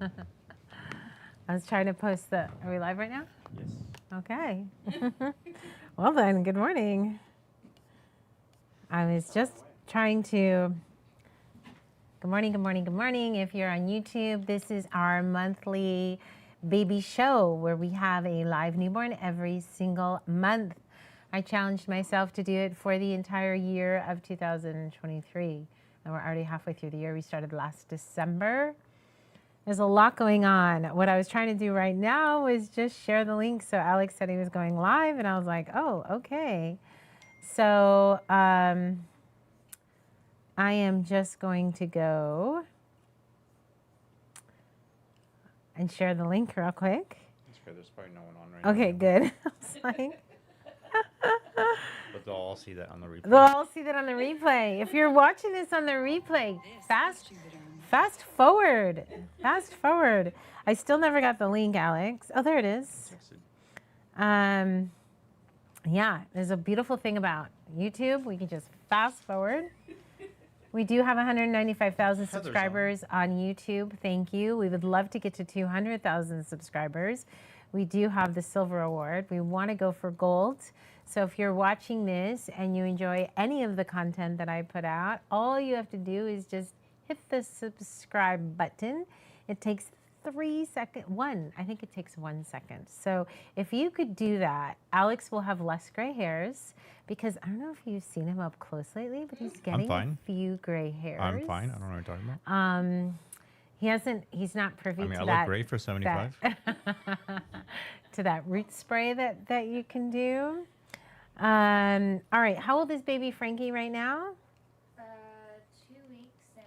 I was trying to post the. Are we live right now? Yes. Okay. Well then, good morning. I was just trying to. Good morning, good morning, good morning. If you're on YouTube, this is our monthly baby show where we have a live newborn every single month. I challenged myself to do it for the entire year of 2023. And we're already halfway through the year. We started last December. There's a lot going on. What I was trying to do right now was just share the link. So Alex said he was going live, and I was like, oh, okay. So I am just going to go and share the link real quick. That's good. There's probably no one on right now. Okay, good. I was like, but they'll all see that on the replay. they'll all see that on the replay. If you're watching this on the replay, fast forward. Fast forward. I still never got the link, Alex. Oh, there it is. Yeah, there's a beautiful thing about YouTube. We can just fast forward. We do have 195,000 subscribers on YouTube. Thank you. We would love to get to 200,000 subscribers. We do have the silver award. We want to go for gold. So if you're watching this and you enjoy any of the content that I put out, all you have to do is just hit the subscribe button. It takes 3 seconds. I think it takes 1 second. So if you could do that, Alex will have less gray hairs because I don't know if you've seen him up close lately, but he's getting a few gray hairs. I'm fine. I don't know what you're talking about. He's not privy to I that. look great for 75. To that root spray that you can do. All right. How old is baby Frankie right now? 2 weeks and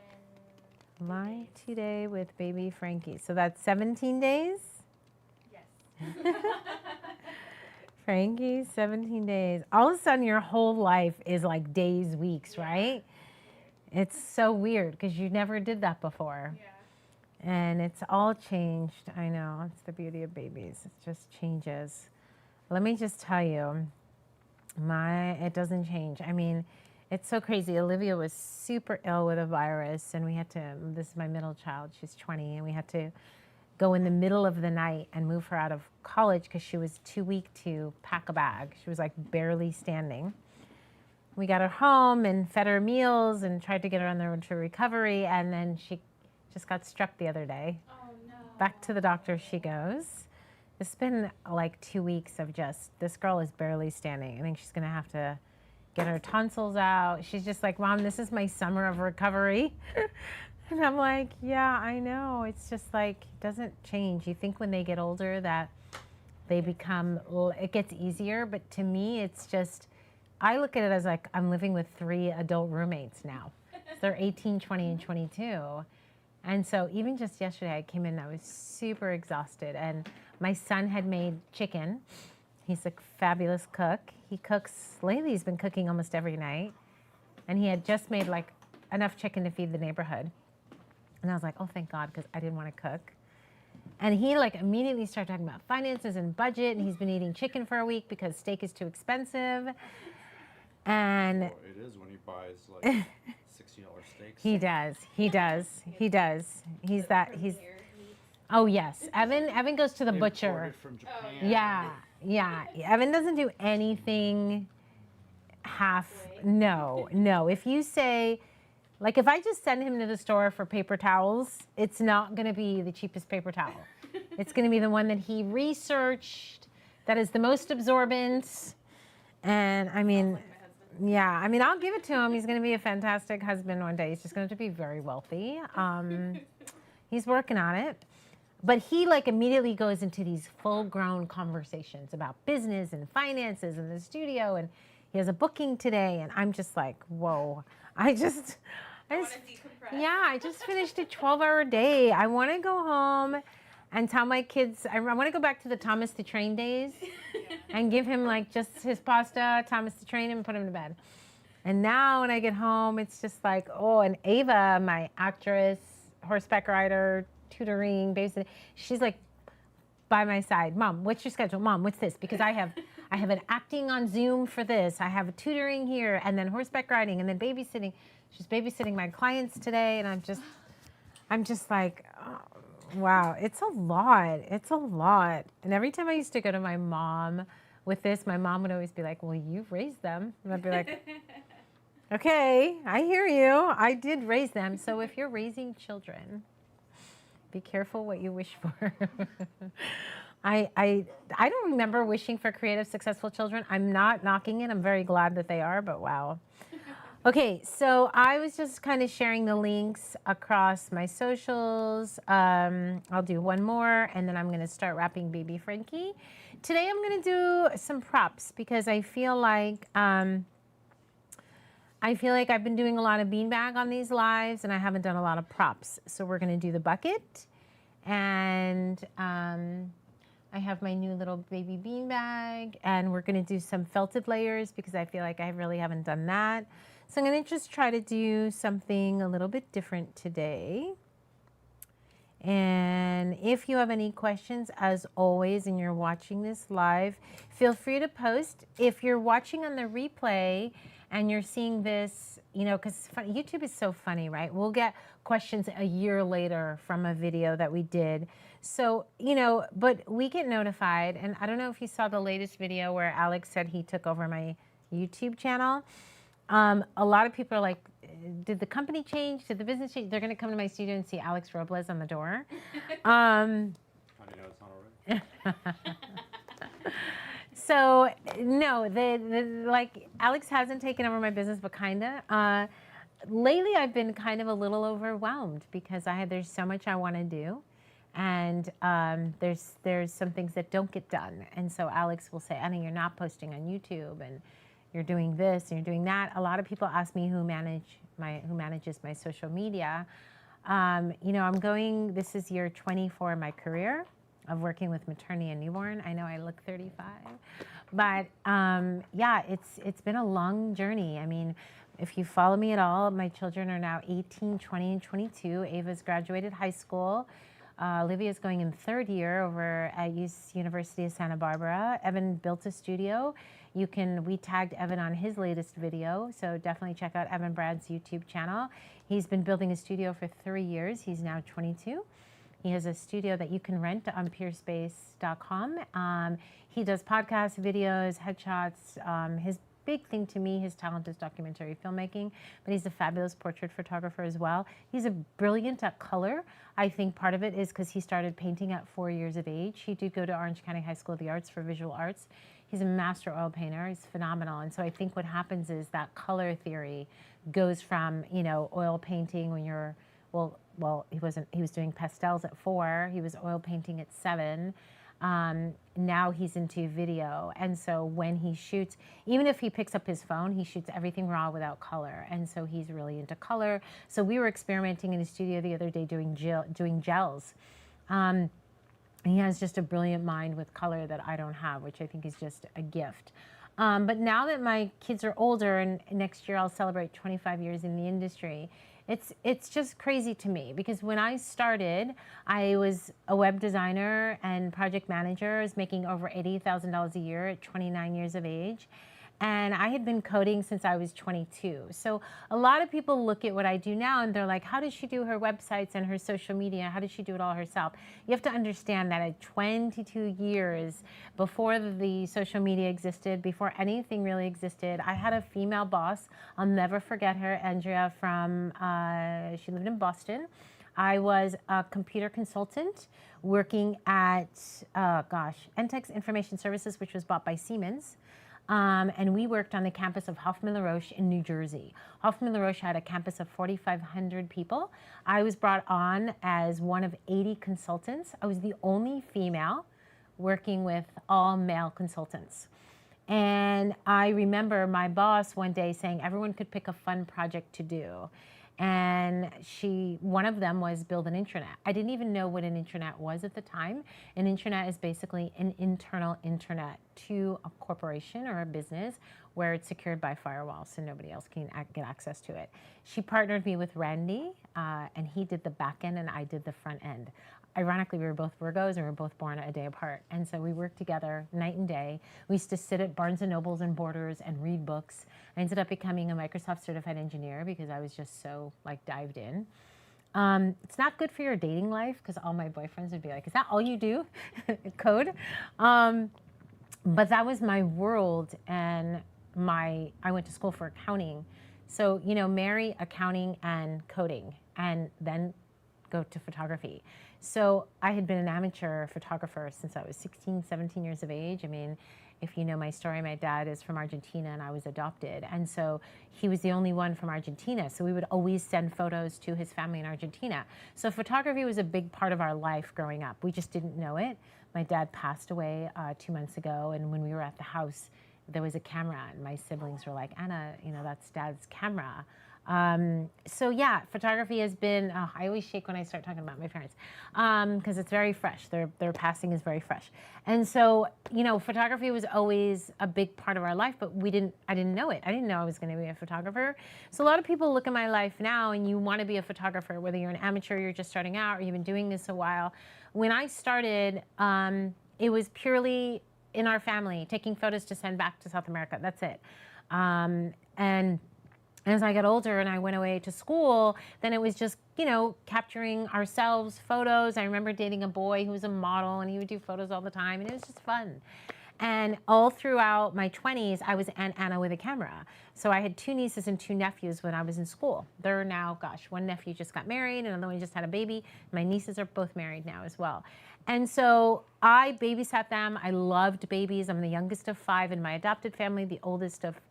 My today with baby Frankie. So that's 17 days? yes. Frankie, 17 days. All of a sudden your whole life is like days, weeks, right? It's so weird because you never did that before. Yeah. And it's all changed. I know. It's the beauty of babies. It just changes. Let me just tell you, it doesn't change. I mean, it's so crazy. Olivia was super ill with a virus, and we had to, this is my middle child, she's 20, and we had to go in the middle of the night and move her out of college because she was too weak to pack a bag. She was like barely standing. We got her home and fed her meals and tried to get her on the road to recovery, and then she just got struck the other day. Oh no. Back to the doctor she goes. It's been like 2 weeks of just, this girl is barely standing. I think she's gonna have to get her tonsils out. She's just like, Mom, this is my summer of recovery. And I'm like, yeah, I know. It's just like, it doesn't change. You think when they get older that they become, it gets easier. But to me, it's just, I look at it as like, I'm living with 3 adult roommates now. They're 18, 20, and 22. And so even just yesterday, I came in, I was super exhausted. And my son had made chicken. He's a fabulous cook. He cooks, lately he's been cooking almost every night. And he had just made like enough chicken to feed the neighborhood. And I was like, oh, thank God, because I didn't want to cook. And he like immediately started talking about finances and budget. And he's been eating chicken for a week because steak is too expensive. And it is when he buys like $60 steaks. He does. He's oh yes. Evan goes to the butcher. From Japan. Yeah. Evan doesn't do anything half. No. If you say, like, if I just send him to the store for paper towels, it's not going to be the cheapest paper towel. It's going to be the one that he researched, that is the most absorbent. And I mean, yeah, I mean, I'll give it to him. He's going to be a fantastic husband one day. He's just going to be very wealthy. He's working on it. But he like immediately goes into these full-grown conversations about business and finances in the studio. And he has a booking today. And I'm just like, whoa. I just finished a 12-hour day. I want to go home and tell my kids, I want to go back to the Thomas the Train days and give him like just his pasta, Thomas the Train, and put him to bed. And now when I get home, it's just like, oh, and Ava, my actress, horseback rider, tutoring, babysitting, she's like by my side. Mom, what's your schedule? Mom, what's this? Because I have an acting on Zoom for this. I have a tutoring here, and then horseback riding, and then babysitting. She's babysitting my clients today, and I'm just like, oh, wow, it's a lot. It's a lot. And every time I used to go to my mom with this, my mom would always be like, well, you raised them. And I'd be like, okay, I hear you. I did raise them. So if you're raising children, be careful what you wish for. I don't remember wishing for creative, successful children. I'm not knocking it. I'm very glad that they are, but wow. Okay, so I was just kind of sharing the links across my socials. I'll do one more, and then I'm going to start wrapping Baby Frankie. Today I'm going to do some props because I feel like I've been doing a lot of beanbag on these lives, and I haven't done a lot of props. So we're going to do the bucket, and I have my new little baby beanbag, and we're going to do some felted layers because I feel like I really haven't done that. So I'm going to just try to do something a little bit different today. And if you have any questions, as always, and you're watching this live, feel free to post. If you're watching on the replay and you're seeing this, you know, because YouTube is so funny, right? We'll get questions a year later from a video that we did. So, you know, but we get notified. And I don't know if you saw the latest video where Alex said he took over my YouTube channel. A lot of people are like, did the company change? Did the business change? They're going to come to my studio and see Alex Robles on the door. How do you know it's not already? So no, like Alex hasn't taken over my business, but kinda. Lately, I've been kind of a little overwhelmed because there's so much I want to do, and there's some things that don't get done. And so Alex will say, Anna, you're not posting on YouTube, and you're doing this and you're doing that. A lot of people ask me who manages my social media. You know, this is year 24 in my career of working with maternity and newborn. I know I look 35, but yeah, it's been a long journey. I mean, if you follow me at all, my children are now 18, 20, and 22. Ava's graduated high school. Olivia's going in third year over at University of Santa Barbara. Evan built a studio. We tagged Evan on his latest video, so definitely check out Evan Brandt's YouTube channel. He's been building a studio for 3 years. He's now 22. He has a studio that you can rent on peerspace.com. He does podcasts, videos, headshots. His big thing to me, his talent is documentary filmmaking, but he's a fabulous portrait photographer as well. He's brilliant at color. I think part of it is because he started painting at 4 years of age. He did go to Orange County High School of the Arts for visual arts. He's a master oil painter. He's phenomenal. And so I think what happens is that color theory goes from, you know, oil painting when you're, well, he was doing pastels at 4. He was oil painting at 7. Now he's into video. And so when he shoots, even if he picks up his phone, he shoots everything raw without color. And so he's really into color. So we were experimenting in his studio the other day doing gels. He has just a brilliant mind with color that I don't have, which I think is just a gift. But now that my kids are older, and next year I'll celebrate 25 years in the industry, it's just crazy to me because when I started, I was a web designer and project manager. I was making over $80,000 a year at 29 years of age. And I had been coding since I was 22. So a lot of people look at what I do now and they're like, how does she do her websites and her social media? How does she do it all herself? You have to understand that at 22 years before the social media existed, before anything really existed, I had a female boss. I'll never forget her, Andrea she lived in Boston. I was a computer consultant working at, Entex Information Services, which was bought by Siemens. And we worked on the campus of Hoffman LaRoche in New Jersey. Hoffman LaRoche had a campus of 4,500 people. I was brought on as one of 80 consultants. I was the only female working with all male consultants. And I remember my boss one day saying everyone could pick a fun project to do. And one of them was build an intranet. I didn't even know what an intranet was at the time. An intranet is basically an internal intranet to a corporation or a business where it's secured by firewalls so nobody else can get access to it. She partnered me with Randy, and he did the back end and I did the front end. Ironically, we were both Virgos and we were both born a day apart. And so we worked together night and day. We used to sit at Barnes & Nobles and Borders and read books. I ended up becoming a Microsoft certified engineer because I was just so dived in. It's not good for your dating life because all my boyfriends would be like, "Is that all you do?" Code. Um, but that was my world, and I went to school for accounting. So, marry accounting and coding, and then go to photography. So I had been an amateur photographer since I was 16, 17 years of age. I mean, if you know my story, my dad is from Argentina and I was adopted. And so he was the only one from Argentina. So we would always send photos to his family in Argentina. So photography was a big part of our life growing up. We just didn't know it. My dad passed away 2 months ago. And when we were at the house, there was a camera. And my siblings were like, Anna, that's Dad's camera. So yeah, photography has been, I always shake when I start talking about my parents, because it's very fresh. Their passing is very fresh. And so, photography was always a big part of our life, but I didn't know it. I didn't know I was going to be a photographer. So a lot of people look at my life now and you want to be a photographer, whether you're an amateur, you're just starting out, or you've been doing this a while. When I started, it was purely in our family, taking photos to send back to South America. That's it. And as I got older and I went away to school, then it was just, capturing ourselves, photos. I remember dating a boy who was a model and he would do photos all the time and it was just fun. And all throughout my 20s, I was Aunt Anna with a camera. So I had 2 nieces and 2 nephews when I was in school. They're now, one nephew just got married, and another one just had a baby. My nieces are both married now as well. And so I babysat them. I loved babies. I'm the youngest of 5 in my adopted family, the oldest of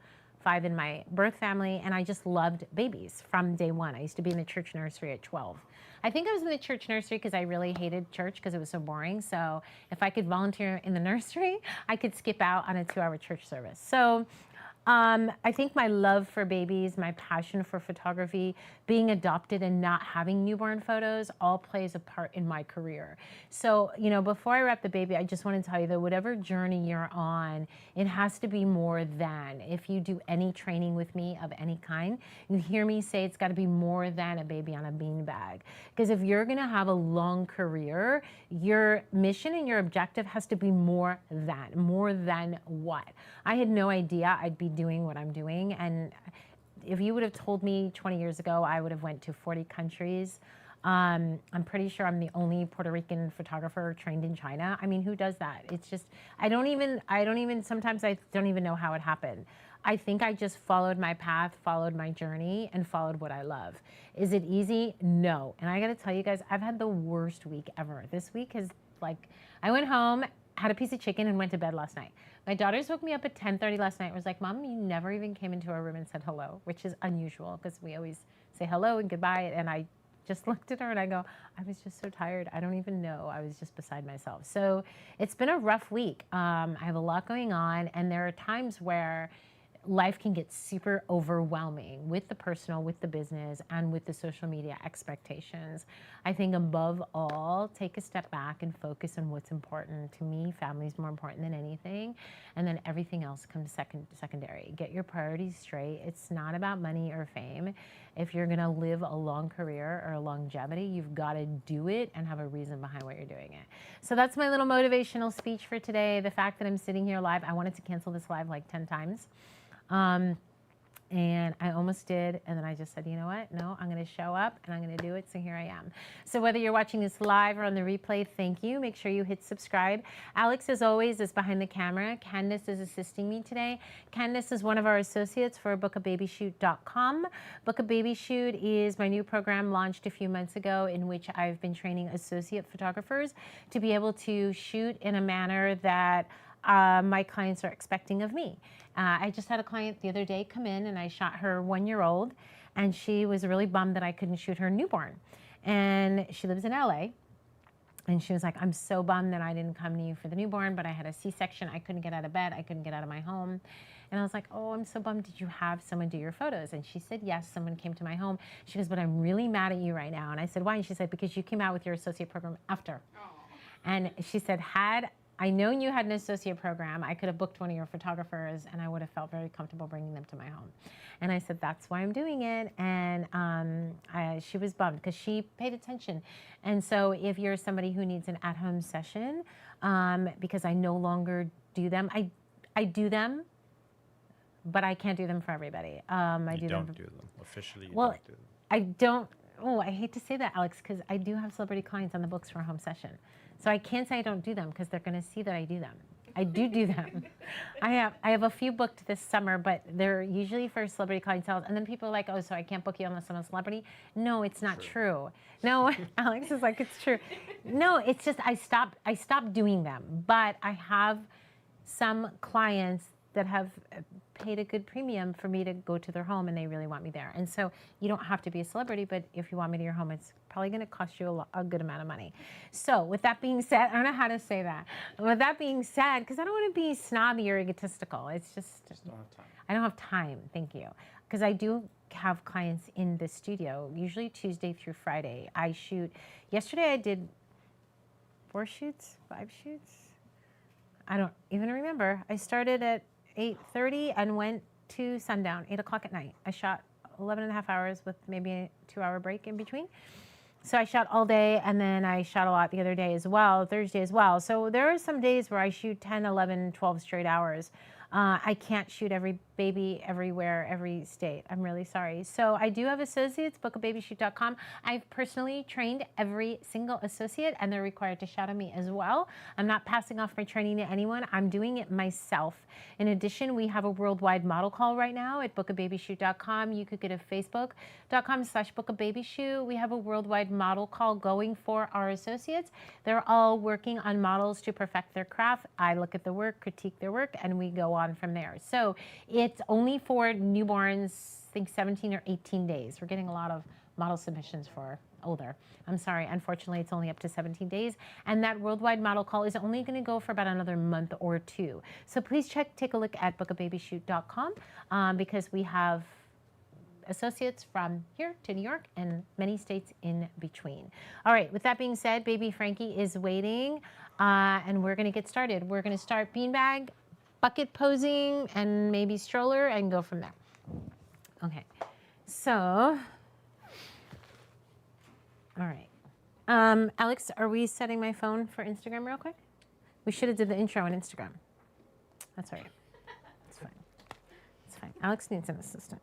5 in my birth family, and I just loved babies from day one. I used to be in the church nursery at 12. I think I was in the church nursery because I really hated church because it was so boring. So if I could volunteer in the nursery, I could skip out on a 2-hour church service. So I think my love for babies, my passion for photography, being adopted and not having newborn photos all plays a part in my career. So, before I wrap the baby, I just want to tell you that whatever journey you're on, it has to be more than. If you do any training with me of any kind, you hear me say it's got to be more than a baby on a beanbag. Because if you're going to have a long career, your mission and your objective has to be more than what? I had no idea I'd be doing what I'm doing, and if you would have told me 20 years ago I would have went to 40 countries. I'm pretty sure I'm the only Puerto Rican photographer trained in China. I mean, who does that? It's just, sometimes I don't even know how it happened. I think I just followed my path, followed my journey, and followed what I love. Is it easy? No. And I gotta tell you guys, I've had the worst week ever. This week is I went home, had a piece of chicken, and went to bed last night. My daughters woke me up at 10:30 last night and was like, Mom, you never even came into our room and said hello, which is unusual because we always say hello and goodbye. And I just looked at her and I go, I was just so tired. I don't even know. I was just beside myself. So it's been a rough week. I have a lot going on, and there are times where life can get super overwhelming with the personal, with the business, and with the social media expectations. I think above all, take a step back and focus on what's important. To me, family is more important than anything, and then everything else comes secondary. Get your priorities straight. It's not about money or fame. If you're gonna live a long career or a longevity, you've gotta do it and have a reason behind what you're doing it. So that's my little motivational speech for today. The fact that I'm sitting here live, I wanted to cancel this live like 10 times. And I almost did, and then I just said, you know what? No, I'm going to show up and I'm going to do it, so here I am. So whether you're watching this live or on the replay, thank you. Make sure you hit subscribe. Alex, as always, is behind the camera. Candace is assisting me today. Candace is one of our associates for bookababyshoot.com. Book a Baby Shoot is my new program launched a few months ago, in which I've been training associate photographers to be able to shoot in a manner that my clients are expecting of me. I just had a client the other day come in and I shot her 1-year-old, and she was really bummed that I couldn't shoot her newborn. And she lives in LA. And she was like, I'm so bummed that I didn't come to you for the newborn, but I had a C-section. I couldn't get out of bed. I couldn't get out of my home. And I was like, oh, I'm so bummed. Did you have someone do your photos? And she said, yes, someone came to my home. She goes, but I'm really mad at you right now. And I said, why? And she said, because you came out with your associate program after. Oh. And she said, had I known you had an associate program, I could have booked one of your photographers and I would have felt very comfortable bringing them to my home. And I said, that's why I'm doing it. And she was bummed because she paid attention. And so if you're somebody who needs an at-home session, because I no longer do them, I do them, but I can't do them for everybody. You don't do them officially. Well, I don't. oh, I hate to say that, Alex, because I do have celebrity clients on the books for a home session. So I can't say I don't do them because they're going to see that I do them. I do them. I have a few booked this summer, but they're usually for celebrity clientele. And then people are like, oh, so I can't book you unless I'm a celebrity? No, it's not true. No, Alex is like, it's true. No, it's just I stopped doing them. But I have some clients that have paid a good premium for me to go to their home and they really want me there. And so you don't have to be a celebrity, but if you want me to your home, it's probably going to cost you a good amount of money. So with that being said, I don't know how to say that. With that being said, because I don't want to be snobby or egotistical. It's just don't have time. I don't have time. Thank you. Because I do have clients in the studio, usually Tuesday through Friday. I shoot. Yesterday I did 5 shoots. I don't even remember. I started at 8:30 and went to sundown, 8 o'clock at night. I shot 11 and a half hours with maybe a 2-hour break in between. So I shot all day, and then I shot a lot the other day as well, Thursday as well. So there are some days where I shoot 10, 11, 12 straight hours. I can't shoot every baby everywhere, every state. I'm really sorry. So I do have associates, bookababyshoot.com. I've personally trained every single associate, and they're required to shadow me as well. I'm not passing off my training to anyone. I'm doing it myself. In addition, we have a worldwide model call right now at bookababyshoot.com. You could go to facebook.com/bookababyshoot. We have a worldwide model call going for our associates. They're all working on models to perfect their craft. I look at the work, critique their work, and we go on from there. So it's only for newborns, I think 17 or 18 days. We're getting a lot of model submissions for older. I'm sorry, unfortunately, it's only up to 17 days. And that worldwide model call is only going to go for about another month or two. So please take a look at bookababyshoot.com because we have associates from here to New York and many states in between. All right, with that being said, baby Frankie is waiting and we're going to get started. We're going to start beanbag, bucket posing, and maybe stroller and go from there. Okay, so, all right. Alex, are we setting my phone for Instagram real quick? We should have did the intro on Instagram. That's all right. It's fine. It's fine. Alex needs an assistant.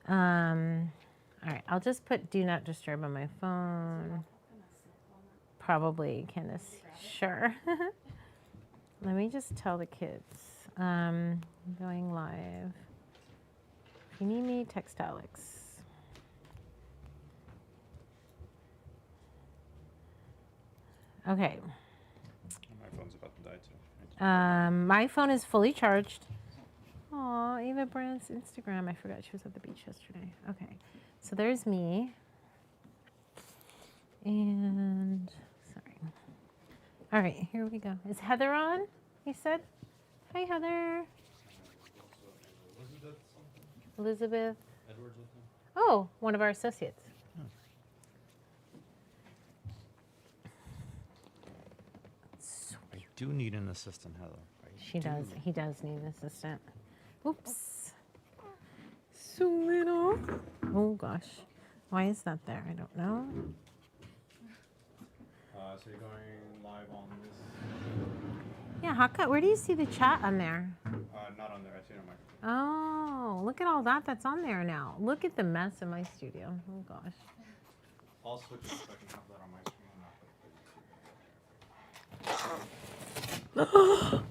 All right, I'll just put do not disturb on my phone. Probably, Candace. Sure. Let me just tell the kids. Going live. If you need me, text Alex. Okay. My phone's about to die too. My phone is fully charged. Aw, Ava Brandt's Instagram. I forgot she was at the beach yesterday. Okay, so there's me. And, sorry. All right, here we go. Is Heather on, he said? Hi, Heather. Elizabeth. Edwards with him? Oh, one of our associates. I do need an assistant, Heather. She does. He does need an assistant. Oops. So little. Oh, gosh. Why is that there? I don't know. So you're going live on this? Yeah, Haka, where do you see the chat on there? Not on there. I see it on my computer. Oh, look at all that that's on there now. Look at the mess in my studio. Oh, gosh. I'll switch it so I can have that on my screen.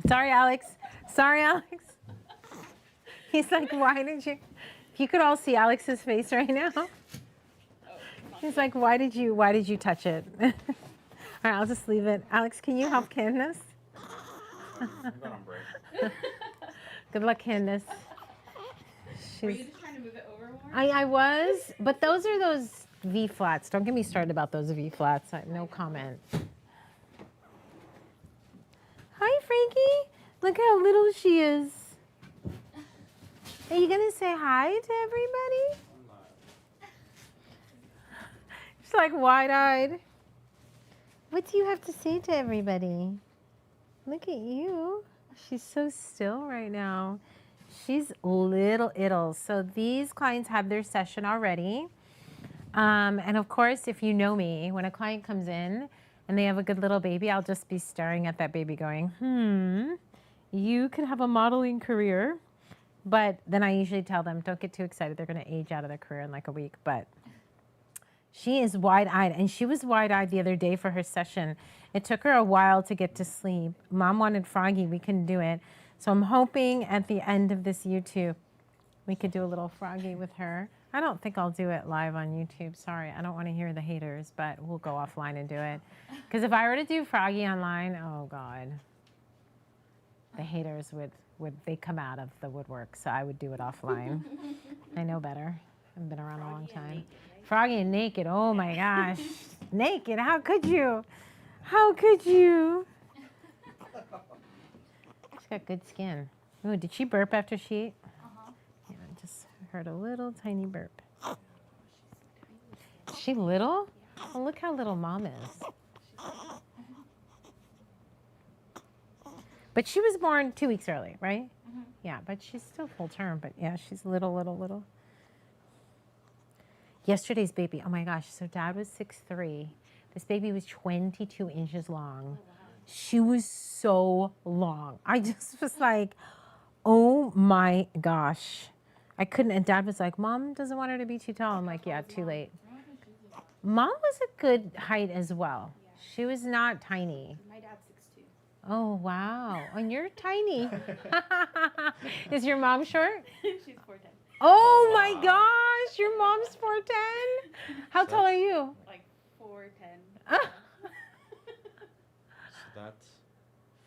Sorry, Alex. Sorry, Alex. He's like, why did you? If you could all see Alex's face right now. He's like, why did you touch it? All right, I'll just leave it. Alex, can you help Candace? I'm going on break. Good luck, Candace. Were you just trying to move it over more? I was, but those are those V flats. Don't get me started about those V flats. No comment. Hi, Frankie. Look how little she is. Are you gonna say hi to everybody? She's like wide-eyed. What do you have to say to everybody? Look at you. She's so still right now. She's little iddle. So these clients have their session already. And of course, if you know me, when a client comes in and they have a good little baby, I'll just be staring at that baby going, you could have a modeling career. But then I usually tell them, don't get too excited. They're going to age out of their career in like a week. But she is wide-eyed, and she was wide-eyed the other day for her session. It took her a while to get to sleep. Mom wanted Froggy. We couldn't do it. So I'm hoping at the end of this YouTube, we could do a little Froggy with her. I don't think I'll do it live on YouTube. Sorry, I don't want to hear the haters, but we'll go offline and do it. Because if I were to do Froggy online, oh God, the haters would they come out of the woodwork. So I would do it offline. I know better. I've been around a long time. Froggy and naked. Oh my gosh, naked. How could you? How could you? She's got good skin. Oh, did she burp after she ate? Yeah, I just heard a little tiny burp. Is she little? Oh, look how little Mom is. But she was born 2 weeks early, right? Yeah, but she's still full term. But yeah, she's little. Yesterday's baby, oh my gosh, so Dad was 6'3". This baby was 22 inches long. Oh, wow. She was so long. I just was like, oh my gosh. I couldn't, and Dad was like, Mom doesn't want her to be too tall. I'm like, yeah, too late. Mom was a good height as well. She was not tiny. My dad's 6'2". Oh, wow. And you're tiny. Is your mom short? She's 4'10". Oh my gosh, your mom's 4'10"? How tall are you? Like 4'10". So that's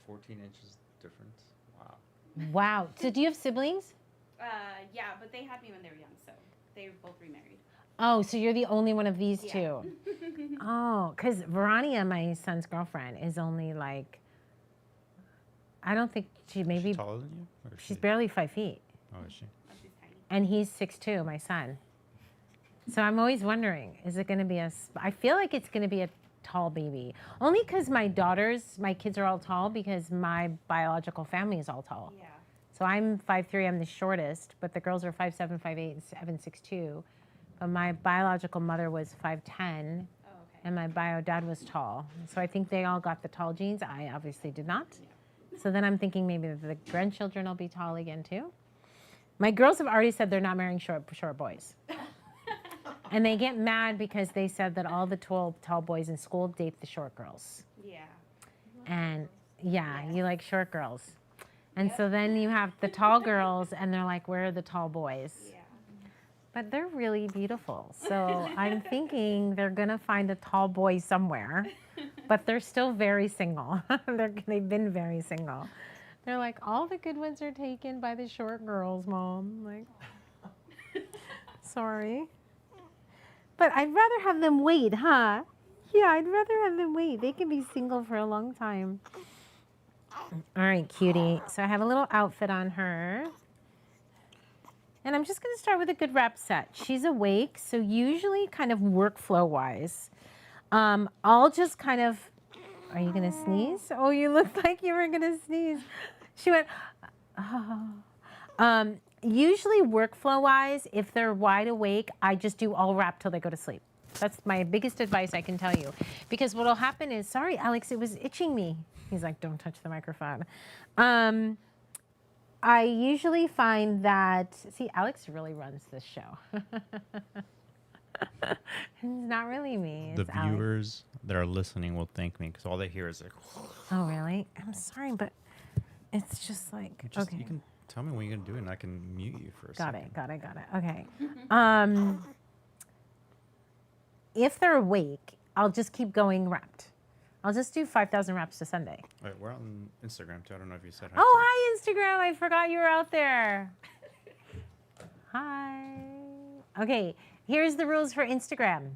14 inches difference. Wow. Wow. So do you have siblings? Yeah, but they had me when they were young, so they were both remarried. Oh, so you're the only one of these Yeah. two. Oh, because Verania, my son's girlfriend, is only like, I don't think she maybe, Is she taller than you? Or is she's she- barely 5 feet. Oh, is she? Oh, she's tiny. And he's 6'2", my son. So I'm always wondering, is it going to be I feel like it's going to be a tall baby. Only because my kids are all tall because my biological family is all tall. Yeah. So I'm 5'3", I'm the shortest, but the girls are 5'7", 5'8", 7', 6'2". But my biological mother was 5'10", Oh, okay. and my bio dad was tall. So I think they all got the tall genes. I obviously did not. So then I'm thinking maybe the grandchildren will be tall again too. My girls have already said they're not marrying short boys. And they get mad because they said that all the tall boys in school date the short girls. Yeah. And yeah, Yes. you like short girls. And so then you have the tall girls and they're like, where are the tall boys? Yeah. But they're really beautiful. So I'm thinking they're going to find a tall boy somewhere, but they're still very single. They've been very single. They're like, all the good ones are taken by the short girls, Mom. I'm like, sorry. But I'd rather have them wait, huh? Yeah, I'd rather have them wait. They can be single for a long time. All right, cutie. So I have a little outfit on her. And I'm just going to start with a good wrap set. She's awake, so usually kind of workflow-wise, I'll just kind of, are you going to sneeze? Oh, you looked like you were going to sneeze. She went, oh. Usually workflow-wise, if they're wide awake, I just do all wrap till they go to sleep. That's my biggest advice I can tell you. Because what will happen is, sorry, Alex, it was itching me. He's like, don't touch the microphone. I usually find that, see, Alex really runs this show. It's not really me. The It's Alex. viewers that are listening will thank me because all they hear is like. Oh, really? I'm sorry, but it's just like, okay. You can tell me when you're gonna do it, and I can mute you for a second. Got it. Okay. If they're awake, I'll just keep going wrapped. I'll just do 5,000 wraps to Sunday. Wait, we're on Instagram too. I don't know if you said hi. Oh, hi, Instagram. I forgot you were out there. Hi. Okay, here's the rules for Instagram.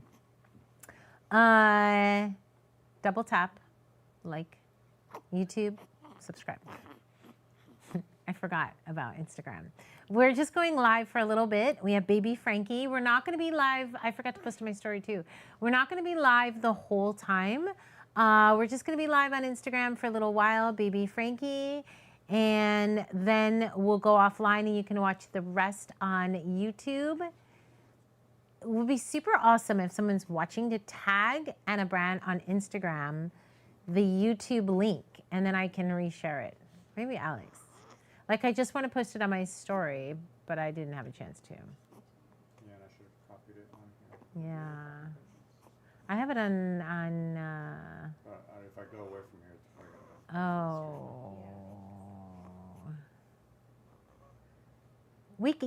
Double tap, like, YouTube, subscribe. I forgot about Instagram. We're just going live for a little bit. We have baby Frankie. We're not going to be live. I forgot to post my story too. We're not going to be live the whole time. We're just going to be live on Instagram for a little while, baby Frankie. And then we'll go offline and you can watch the rest on YouTube. It would be super awesome if someone's watching to tag Anna Brandt on Instagram, the YouTube link, and then I can reshare it. Maybe Alex. Like I just want to post it on my story, but I didn't have a chance to. Yeah, and I should have copied it on here. Yeah. I have it on If I go away from here, it's probably oh.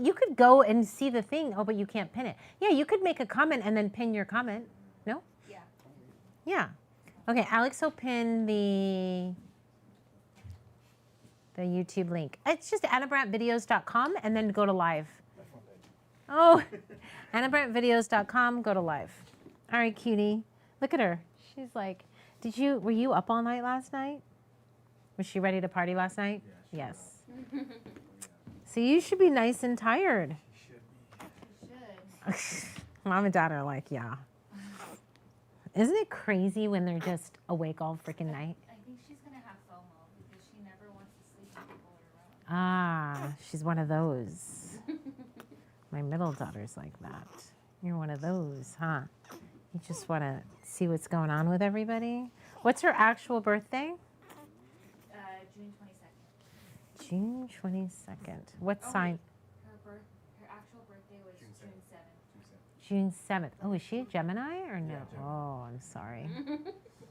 You could go and see the thing. Oh, but you can't pin it. Yeah, you could make a comment and then pin your comment. No? Yeah. Yeah. Okay, Alex will pin the YouTube link. It's just AnnaBrandtVideos.com and then go to live. Oh, AnnaBrandtVideos.com, go to live. All right, cutie. Look at her. She's like, were you up all night last night? Was she ready to party last night? Yeah, yes. So you should be nice and tired. Should. Mom and dad are like, yeah. Isn't it crazy when they're just awake all freaking night? I think she's gonna have FOMO because she never wants to sleep when people are around. Ah, she's one of those. My middle daughter's like that. You're one of those, huh? You just want to see what's going on with everybody? What's her actual birthday? June 22nd. June 22nd. What Oh, sign? Her actual birthday was June 7th. June 7th. Oh, is she a Gemini or no? Yeah, Gemini. Oh, I'm sorry.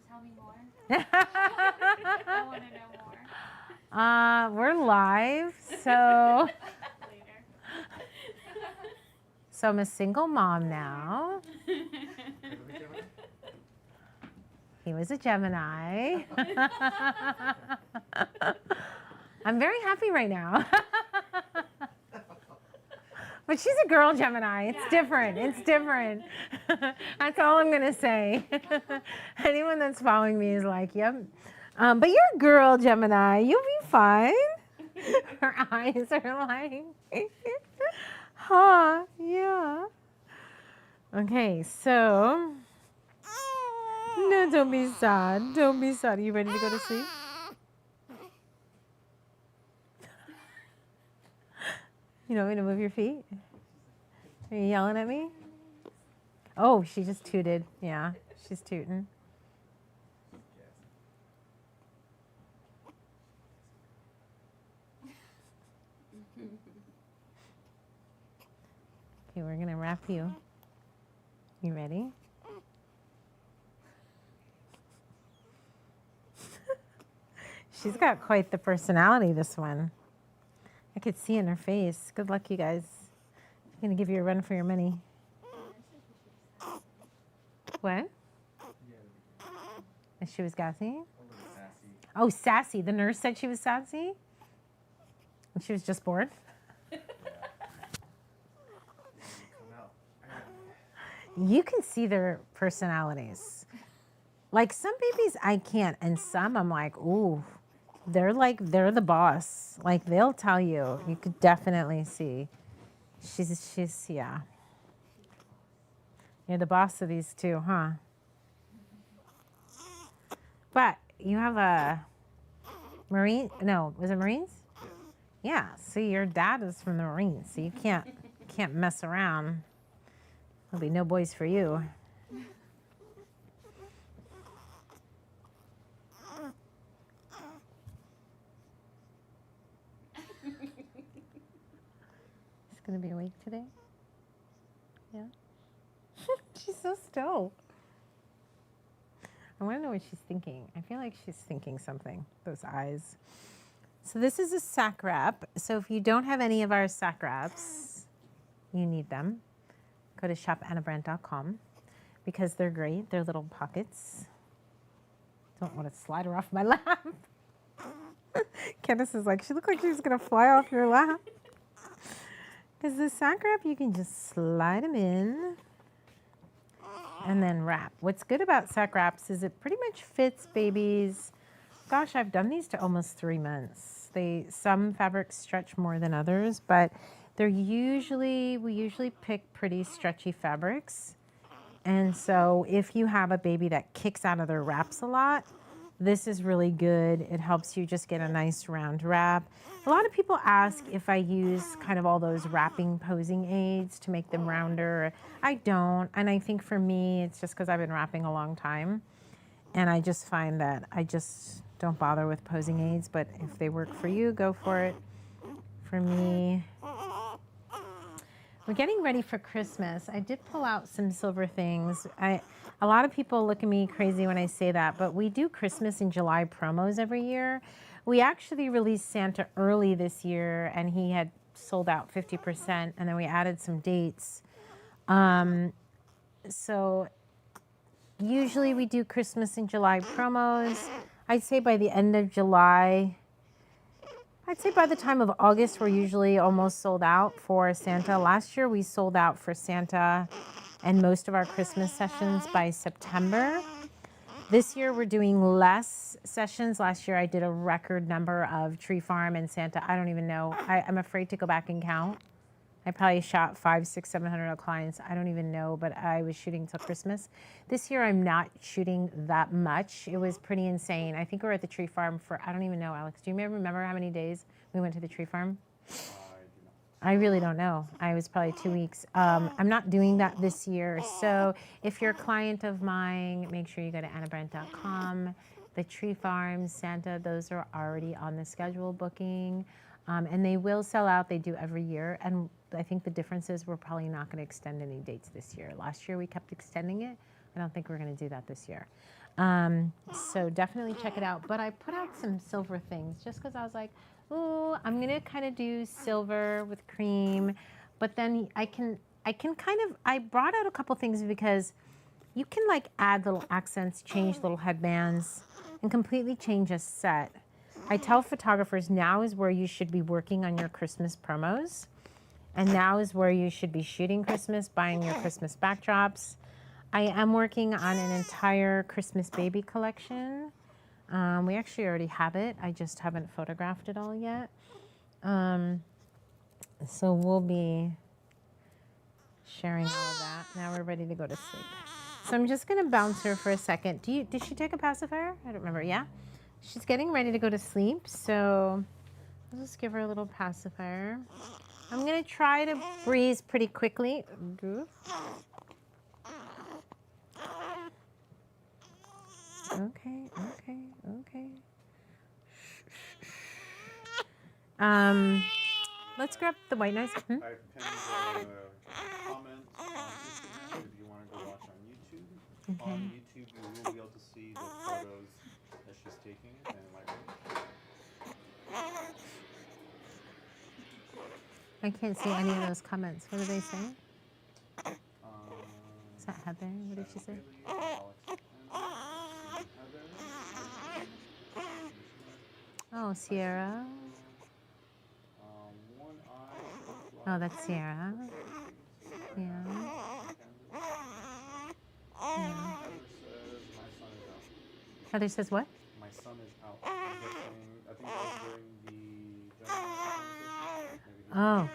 Tell me more. I want to know more. We're live, so Later. so I'm a single mom now. He was a Gemini. I'm very happy right now. But she's a girl Gemini. It's different. It's different. That's all I'm going to say. Anyone that's following me is like, yep. But you're a girl Gemini. You'll be fine. Her eyes are like, huh, yeah. Okay, so. No, don't be sad. Don't be sad. Are you ready to go to sleep? You don't want me to move your feet? Are you yelling at me? Oh, she just tooted. Yeah, she's tooting. Okay, we're going to wrap you. You ready? She's got quite the personality, this one. I could see in her face. Good luck, you guys. I'm going to give you a run for your money. What? And she was gassy? Oh, sassy. The nurse said she was sassy? And she was just bored? You can see their personalities. Like some babies I can't, and some I'm like, ooh, they're the boss. Like they'll tell you. You could definitely see. She's yeah. You're the boss of these two, huh? But you have a Marine, no, was it Marines? Yeah, see your dad is from the Marines, so you can't mess around. There'll be no boys for you. She's gonna be awake today? Yeah? She's so still. I wanna know what she's thinking. I feel like she's thinking something, those eyes. So this is a sack wrap. So if you don't have any of our sack wraps, you need them. Go to shopannabrandt.com because they're great. They're little pockets. Don't want to slide her off my lap. Candace is like, she looked like she was going to fly off your lap. Because the sack wrap, you can just slide them in and then wrap. What's good about sack wraps is it pretty much fits babies. Gosh, I've done these to almost 3 months. Some fabrics stretch more than others, but we usually pick pretty stretchy fabrics. And so if you have a baby that kicks out of their wraps a lot, this is really good. It helps you just get a nice round wrap. A lot of people ask if I use kind of all those wrapping posing aids to make them rounder. I don't. And I think for me, it's just because I've been wrapping a long time. And I just find that I just don't bother with posing aids. But if they work for you, go for it. for me. We're getting ready for Christmas. I did pull out some silver things. A lot of people look at me crazy when I say that, but we do Christmas in July promos every year. We actually released Santa early this year, and he had sold out 50%, and then we added some dates. So usually we do Christmas in July promos. I'd say by the end of July, I'd say by the time of August, we're usually almost sold out for Santa. Last year, we sold out for Santa and most of our Christmas sessions by September. This year, we're doing less sessions. Last year, I did a record number of Tree Farm and Santa. I don't even know. I'm afraid to go back and count. I probably shot 500, 600, 700 clients. I don't even know, but I was shooting till Christmas. This year, I'm not shooting that much. It was pretty insane. I think we were at the Tree Farm for, I don't even know, Alex. Do you remember how many days we went to the Tree Farm? I really don't know. I was probably 2 weeks. I'm not doing that this year. So if you're a client of mine, make sure you go to annabrandt.com. The Tree Farm, Santa, those are already on the schedule booking. And they will sell out. They do every year. And I think the difference is we're probably not going to extend any dates this year. Last year we kept extending it. I don't think we're going to do that this year. So definitely check it out. But I put out some silver things just because I was like, ooh, I'm going to kind of do silver with cream. But then I brought out a couple things because you can like add little accents, change little headbands, and completely change a set. I tell photographers now is where you should be working on your Christmas promos. And now is where you should be shooting Christmas, buying your Christmas backdrops. I am working on an entire Christmas baby collection. We actually already have it. I just haven't photographed it all yet. So we'll be sharing all of that. Now we're ready to go to sleep. So I'm just going to bounce her for a second. Did she take a pacifier? I don't remember. Yeah? She's getting ready to go to sleep. So I'll just give her a little pacifier. I'm going to try to breeze pretty quickly. Okay. Let's grab the white noise. I pinned comments on Instagram if you want to go watch on YouTube. Okay. On YouTube, you will be able to see the photos that she's taking and like. I can't see any of those comments. What do they say? Is that Heather? What did she say? Oh, Sierra. Oh, that's Sierra. Yeah. Heather says what? My son is out. I think that was during the conversation. Oh,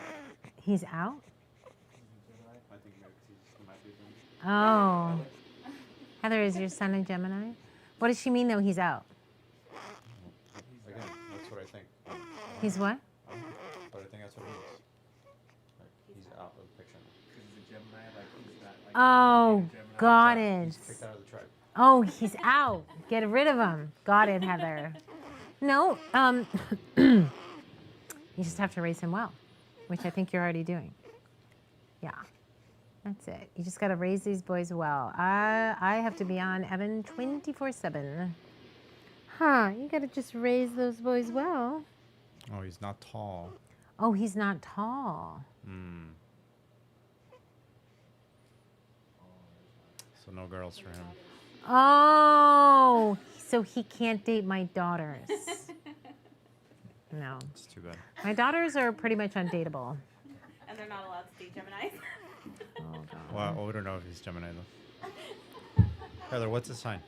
he's out? I think he might be doing. Oh. Heather, is your son a Gemini? What does she mean, though, he's out? Again, that's what I think. He's what? But I think that's what it is. Like, he's out of the picture. Because he's a Gemini, like he's not like. Oh, got He's it. kicked out of the tribe. Oh, he's out. Get rid of him. Got it, Heather. No, you just have to raise him well, which I think you're already doing. Yeah, that's it. You just got to raise these boys well. I have to be on Evan 24/7. Huh, you got to just raise those boys well. Oh, he's not tall. Oh, he's not tall. So no girls for him. Oh, so he can't date my daughters. No. It's too bad. My daughters are pretty much undateable. And they're not allowed to date Geminis. Oh, God. Well, we don't know if he's Gemini though. Heather, what's his sign?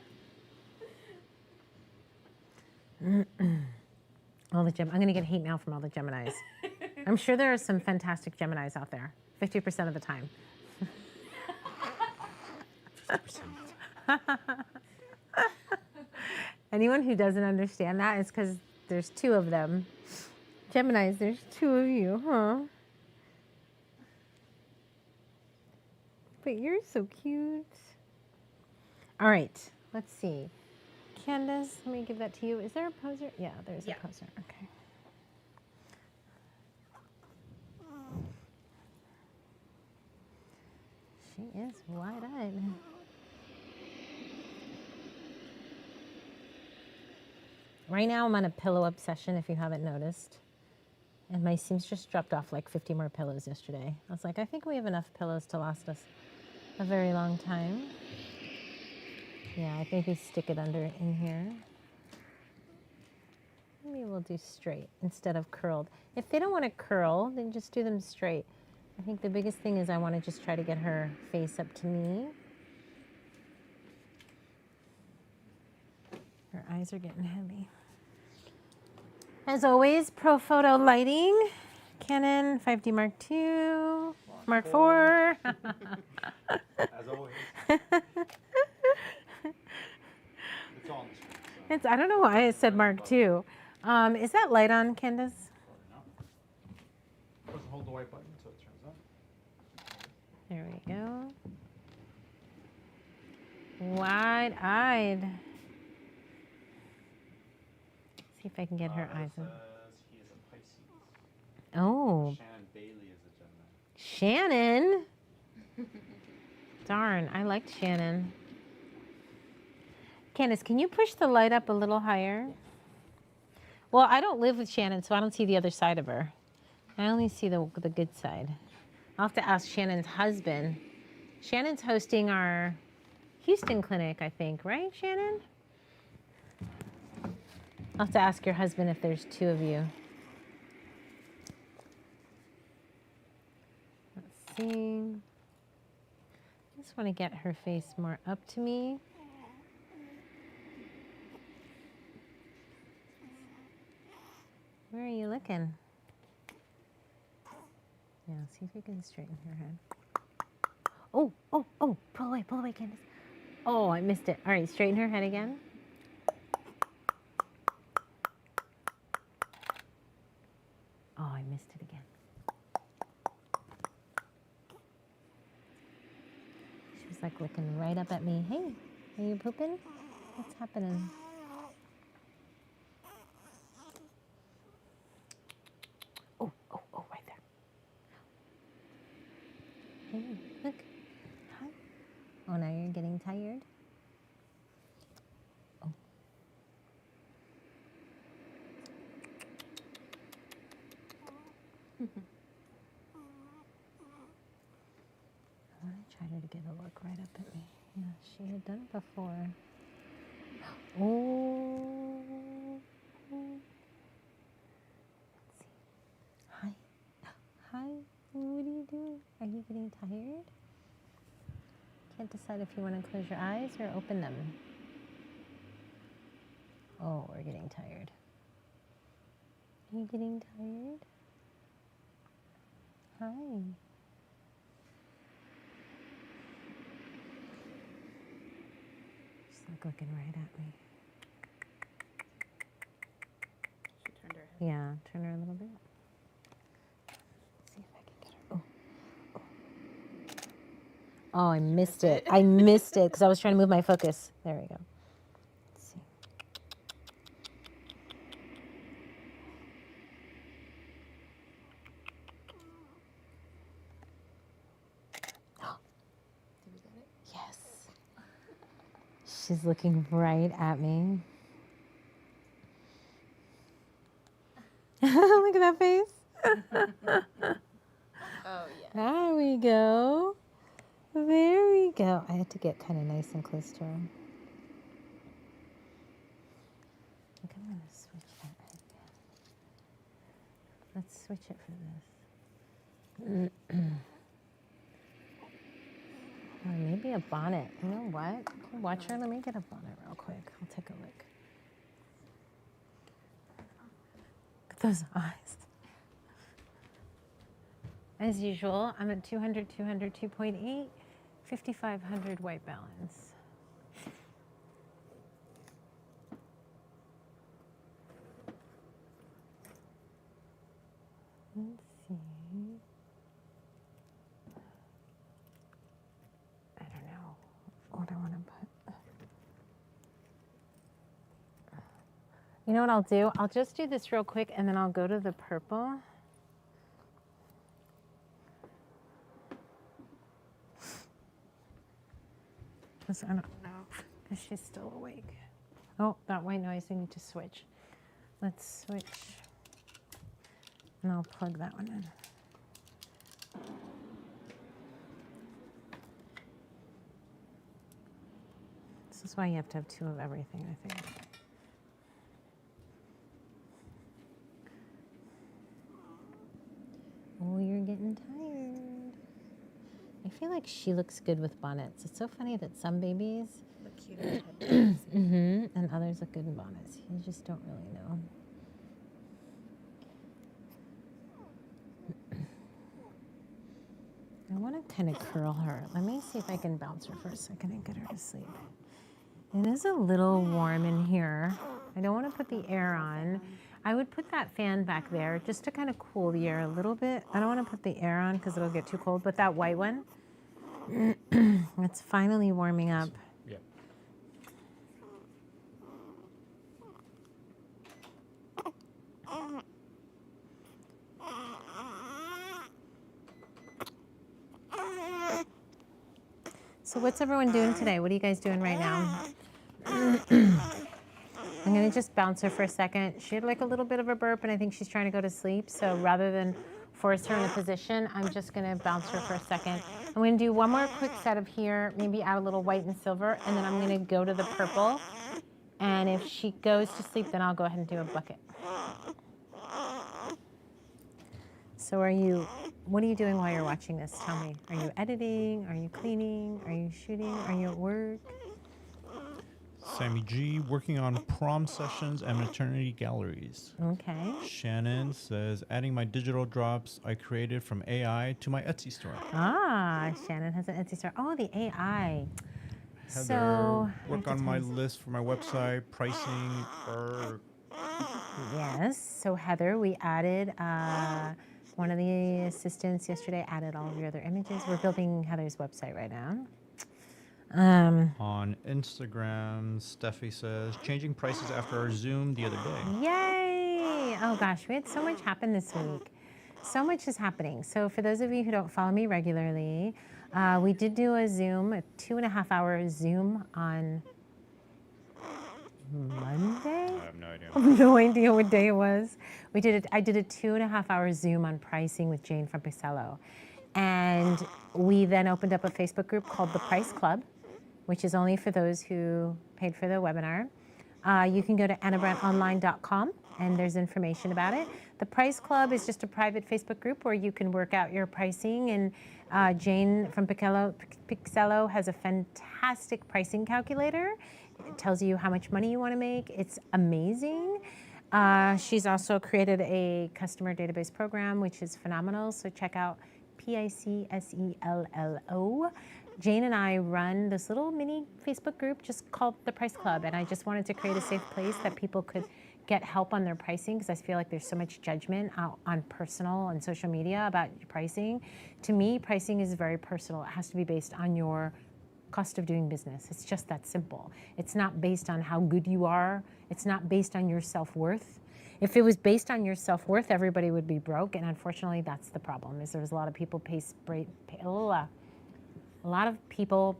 All the I'm going to get hate mail from all the Geminis. I'm sure there are some fantastic Geminis out there, 50% of the time. 50%. Anyone who doesn't understand that is because there's two of them. Geminis, there's two of you, huh? But you're so cute. All right, let's see. Candace, let me give that to you. Is there a poser? Yeah, there's a poser. Okay. She is wide-eyed. Right now I'm on a pillow obsession, if you haven't noticed. And my seamstress dropped off like 50 more pillows yesterday. I was like, I think we have enough pillows to last us a very long time. Yeah, I think we stick it under in here. Maybe we'll do straight instead of curled. If they don't want to curl, then just do them straight. I think the biggest thing is I want to just try to get her face up to me. Her eyes are getting heavy. As always, pro photo lighting. Canon 5D Mark II, Mark IV. As always. It's all on the screen. So. I don't know why I said Mark II. Is that light on, Candace? No. Just hold the white button until it turns on. There we go. Wide-eyed. See if I can get her eyes Says on. he is a Pisces. Oh, Shannon Bailey is a Gemini. Shannon. Darn, I liked Shannon. Candace, can you push the light up a little higher? Well, I don't live with Shannon, so I don't see the other side of her. I only see the good side. I'll have to ask Shannon's husband. Shannon's hosting our Houston clinic, I think, right, Shannon? I'll have to ask your husband if there's two of you. Let's see. I just want to get her face more up to me. Where are you looking? Yeah, see if you can straighten her head. Oh, oh, oh, pull away, Candace. Oh, I missed it. All right, straighten her head again. Oh, I missed it again. She was like looking right up at me. Hey, are you pooping? What's happening? Oh, oh, oh, right there. Hey, look. Hi. Oh, now you're getting tired? Oh. I want to try to get a look right up at me. Yeah, she had done it before. Oh. Let's see. Hi. Hi. What are you doing? Are you getting tired? Can't decide if you want to close your eyes or open them. Oh, we're getting tired. Are you getting tired? Hi. She's like looking right at me. She turned her head. Yeah, turn her a little bit. See if I can get her. Oh, oh. Oh, I missed it. I missed it because I was trying to move my focus. There we go. Let's see. Did we get it? Yes. She's looking right at me. Look at that face. Oh, yeah. There we go. There we go. I had to get kind of nice and close to her. I think I'm going to switch that right there. Let's switch it for this. Or maybe a bonnet. You know what? Watch her. Let me get a bonnet real quick. I'll take a look. Look at those eyes. As usual, I'm at 200, 200, 2.8, 5,500 white balance. Let's see. I don't know what I want to put. You know what I'll do? I'll just do this real quick and then I'll go to the purple. is. I don't know if she's still awake. Oh, that white noise, we need to switch. Let's switch. And I'll plug that one in. This is why you have to have 2 of everything, I think. Oh, you're getting tired. I feel like she looks good with bonnets. It's so funny that some babies Look cute in headbands. and others look good in bonnets. You just don't really know. I want to kind of curl her. Let me see if I can bounce her for a second and get her to sleep. It is a little warm in here. I don't want to put the air on. I would put that fan back there just to kind of cool the air a little bit. I don't want to put the air on because it'll get too cold, but that white one, it's finally warming up. Yeah. So what's everyone doing today? What are you guys doing right now? I'm going to just bounce her for a second. She had like a little bit of a burp, and I think she's trying to go to sleep. So rather than force her in a position, I'm just going to bounce her for a second. I'm going to do one more quick set of here, maybe add a little white and silver, and then I'm going to go to the purple. And if she goes to sleep, then I'll go ahead and do a bucket. So what are you doing while you're watching this? Tell me. Are you editing? Are you cleaning? Are you shooting? Are you at work? Sammy G, working on prom sessions and maternity galleries. Okay. Shannon says, adding my digital drops I created from AI to my Etsy store. Ah, Shannon has an Etsy store. Oh, the AI. Heather, So work on my list for my website, pricing, Yes. So Heather, we added one of the assistants yesterday added all of your other images. We're building Heather's website right now. On Instagram, Steffi says, changing prices after our Zoom the other day. Yay! Oh gosh, we had so much happen this week. So much is happening. So for those of you who don't follow me regularly, we did do a Zoom, a 2.5-hour Zoom on Monday. I have no idea. I have no idea what day it was. I did a 2.5-hour Zoom on pricing with Jane from Picello. And we then opened up a Facebook group called The Price Club, which is only for those who paid for the webinar. You can go to annabrandtonline.com and there's information about it. The Price Club is just a private Facebook group where you can work out your pricing, and Jane from Picello has a fantastic pricing calculator. It tells you how much money you want to make. It's amazing. She's also created a customer database program, which is phenomenal. So check out PICSELLO. Jane and I run this little mini Facebook group just called The Price Club, and I just wanted to create a safe place that people could get help on their pricing, because I feel like there's so much judgment out on personal and social media about your pricing. To me, pricing is very personal. It has to be based on your cost of doing business. It's just that simple. It's not based on how good you are. It's not based on your self-worth. If it was based on your self-worth, everybody would be broke, and unfortunately, that's the problem. Is there's a lot of people a lot of people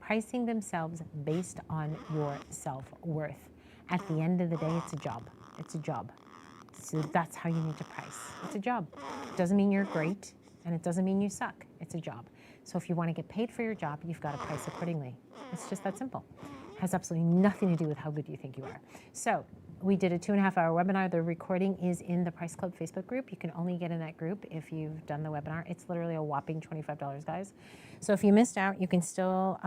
pricing themselves based on your self-worth. At the end of the day, it's a job. It's a job. So that's how you need to price. It's a job. It doesn't mean you're great, and it doesn't mean you suck. It's a job. So if you want to get paid for your job, you've got to price accordingly. It's just that simple. It has absolutely nothing to do with how good you think you are. So we did a 2.5-hour webinar. The recording is in the Price Club Facebook group. You can only get in that group if you've done the webinar. It's literally a whopping $25, guys. So if you missed out, you can still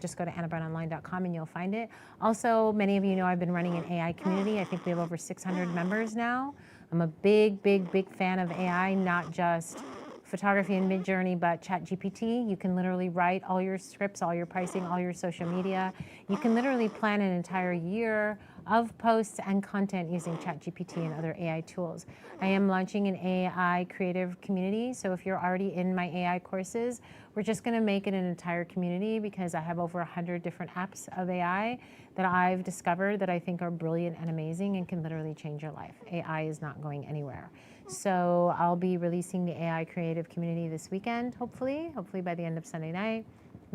just go to annabrandtonline.com and you'll find it. Also, many of you know I've been running an AI community. I think we have over 600 members now. I'm a big, big, big fan of AI, not just photography and Midjourney, but ChatGPT. You can literally write all your scripts, all your pricing, all your social media. You can literally plan an entire year of posts and content using ChatGPT and other AI tools. I am launching an AI creative community, so if you're already in my AI courses, we're just gonna make it an entire community because I have over 100 different apps of AI that I've discovered that I think are brilliant and amazing and can literally change your life. AI is not going anywhere. So I'll be releasing the AI creative community this weekend, hopefully by the end of Sunday night.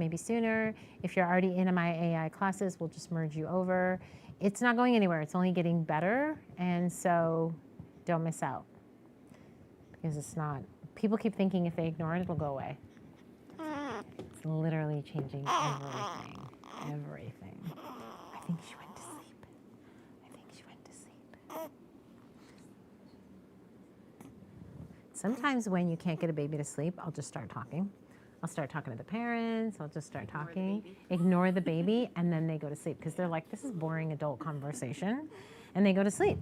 maybe sooner. If you're already in my AI classes, we'll just merge you over. It's not going anywhere. It's only getting better. And so don't miss out because it's not. People keep thinking if they ignore it, it'll go away. It's literally changing everything. Everything. I think she went to sleep. I think she went to sleep. Sometimes when you can't get a baby to sleep, I'll just start talking. I'll start talking to the parents. I'll just start talking. Ignore the baby, and then they go to sleep because they're like, this is boring adult conversation, and they go to sleep.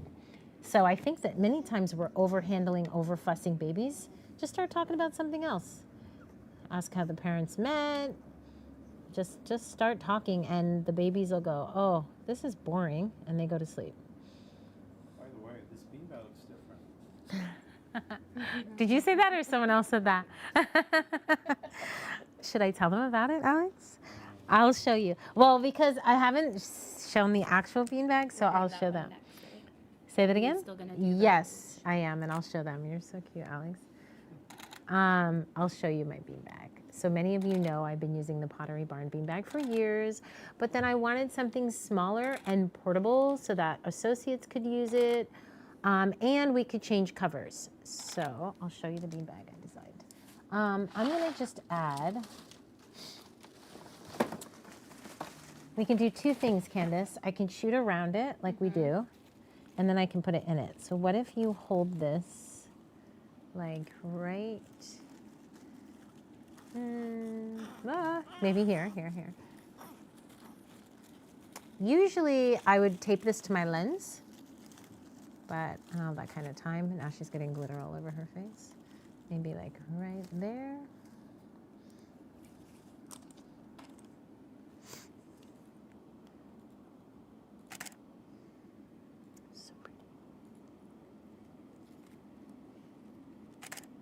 So I think that many times we're over-handling, over-fussing babies. Just start talking about something else. Ask how the parents met. Just start talking, and the babies will go, oh, this is boring, and they go to sleep. By the way, this beanbag looks different. Did you say that or someone else said that? Should I tell them about it, Alex? I'll show you. Well, because I haven't shown the actual beanbag, so I'll show them. Say that again? Still gonna do Yes, I am, and I'll show them. You're so cute, Alex. I'll show you my beanbag. So many of you know I've been using the Pottery Barn beanbag for years, but then I wanted something smaller and portable so that associates could use it, and we could change covers. So I'll show you the beanbag I designed. I'm gonna just add, we can do two things, Candace. I can shoot around it like we do, and then I can put it in it. So what if you hold this like right, maybe here. Usually I would tape this to my lens, but I don't have that kind of time. Now she's getting glitter all over her face. Maybe like right there. So pretty.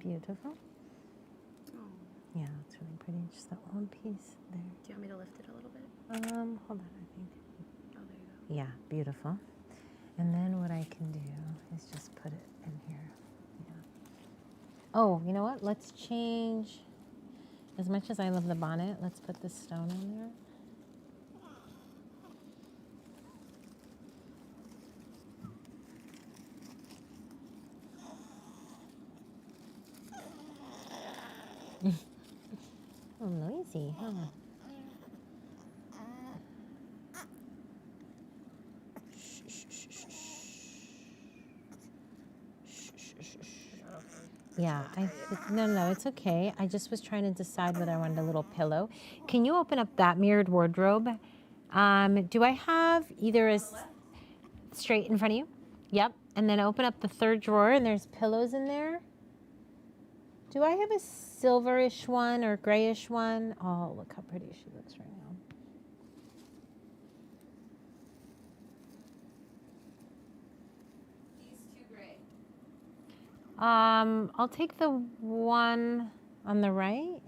Beautiful. Oh. Yeah, it's really pretty. Just that one piece there. Do you want me to lift it a little bit? Hold on, I think. Oh, there you go. Yeah, beautiful. And then what I can do is just put it in here. Yeah. Oh, you know what? Let's change. As much as I love the bonnet, let's put this stone in there. Oh, noisy, huh? Yeah, no, it's okay. I just was trying to decide whether I wanted a little pillow. Can you open up that mirrored wardrobe? Do I have either a straight in front of you? Yep. And then open up the third drawer and there's pillows in there. Do I have a silverish one or grayish one? Oh, look how pretty she looks right now. These two gray. I'll take the one on the right.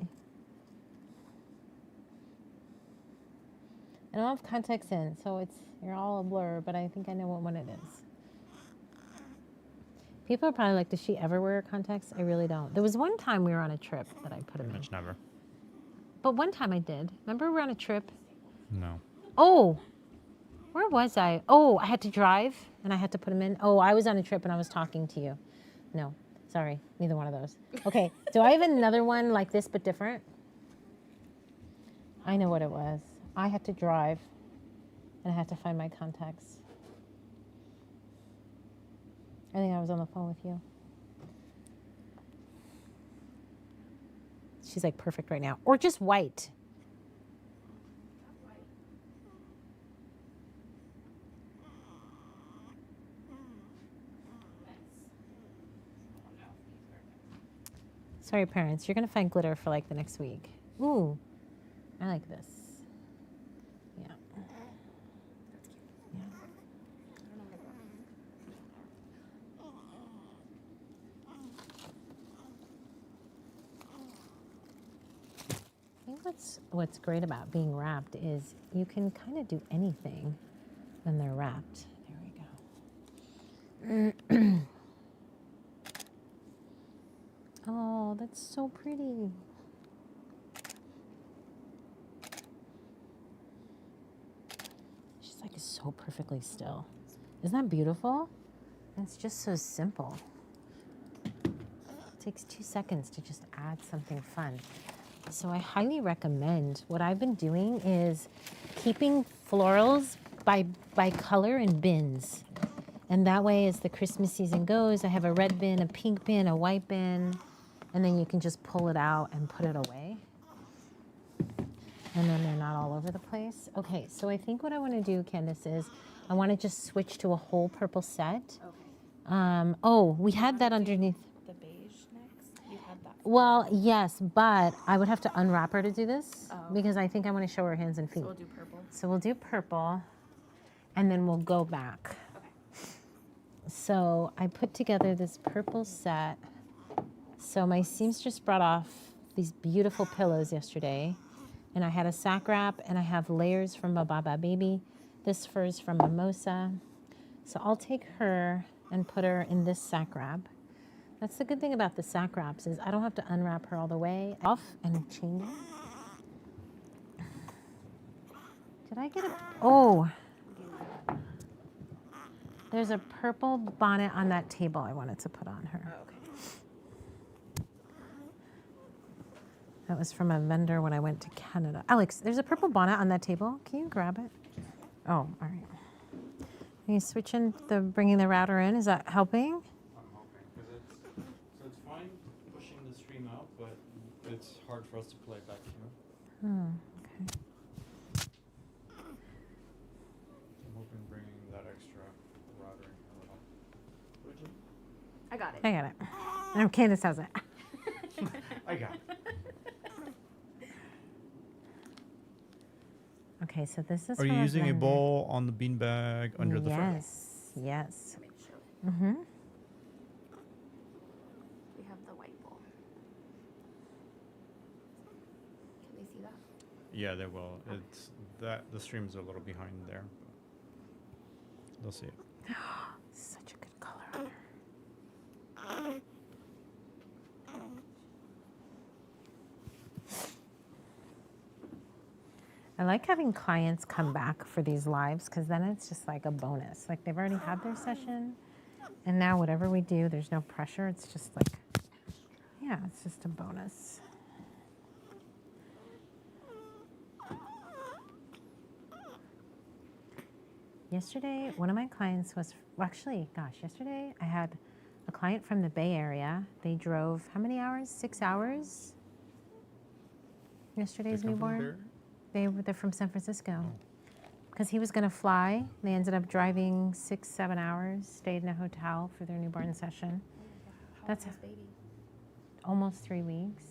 I don't have contacts in, so you're all a blur, but I think I know what one it is. People are probably like, does she ever wear contacts? I really don't. There was one time we were on a trip that I put them in. Much never. But one time I did. Remember we were on a trip? No. Oh, where was I? Oh, I had to drive and I had to put them in. Oh, I was on a trip and I was talking to you. No, sorry, neither one of those. Okay, do I have another one like this but different? I know what it was. I had to drive and I had to find my contacts. I think I was on the phone with you. She's like perfect right now. Or just white. Sorry, parents. You're going to find glitter for like the next week. Ooh, I like this. Yeah. That's cute. Yeah. I don't know what I brought. I think what's great about being wrapped is you can kind of do anything when they're wrapped. There we go. Oh, that's so pretty. just like so perfectly still. Isn't that beautiful? And it's just so simple. It takes 2 seconds to just add something fun. So I highly recommend, what I've been doing is keeping florals by color in bins. And that way, as the Christmas season goes, I have a red bin, a pink bin, a white bin, and then you can just pull it out and put it away. And then they're not all over the place. Okay, so I think what I want to do, Candace, is I want to just switch to a whole purple set. Okay. Oh, we had that underneath. The beige next. You had that. Well, yes, but I would have to unwrap her to do this Oh. because I think I want to show her hands and feet. So we'll do purple. So we'll do purple, and then we'll go back. Okay. So I put together this purple set. So my seamstress brought off these beautiful pillows yesterday, and I had a sack wrap, and I have layers from a Baba Baby. This fur is from Mimosa. So I'll take her and put her in this sack wrap. That's the good thing about the sack wraps is I don't have to unwrap her all the way off and change it. Did I get a, oh. There's a purple bonnet on that table I wanted to put on her. Oh, okay. That was from a vendor when I went to Canada. Alex, there's a purple bonnet on that table. Can you grab it? Oh, all right. Are you switching bringing the router in? Is that helping? I'm hoping, because it's fine pushing the stream out, but it's hard for us to play back here. Okay. I'm hoping bringing that extra router in here will help. Would you? I got it. I got it. Oh, Candace has it. I got it. Okay, so this is Are you from using a vendor. bowl on the beanbag under the fur? Yes, yes. Let me show it. Mm-hmm. We have the white bowl. Can they see that? Yeah, they will. It's that the stream's a little behind there. But they'll see it. Such a good color on her. I like having clients come back for these lives because then it's just like a bonus. Like they've already had their session, and now whatever we do, there's no pressure. It's just like, yeah, it's just a bonus. Yesterday, one of my clients was, well, actually, gosh, yesterday I had a client from the Bay Area. They drove how many hours? 6 hours? Yesterday's They come from newborn. there? They're from San Francisco. Oh. Because he was going to fly. They ended up driving 6-7 hours, stayed in a hotel for their newborn session. How That's old is baby? Almost 3 weeks.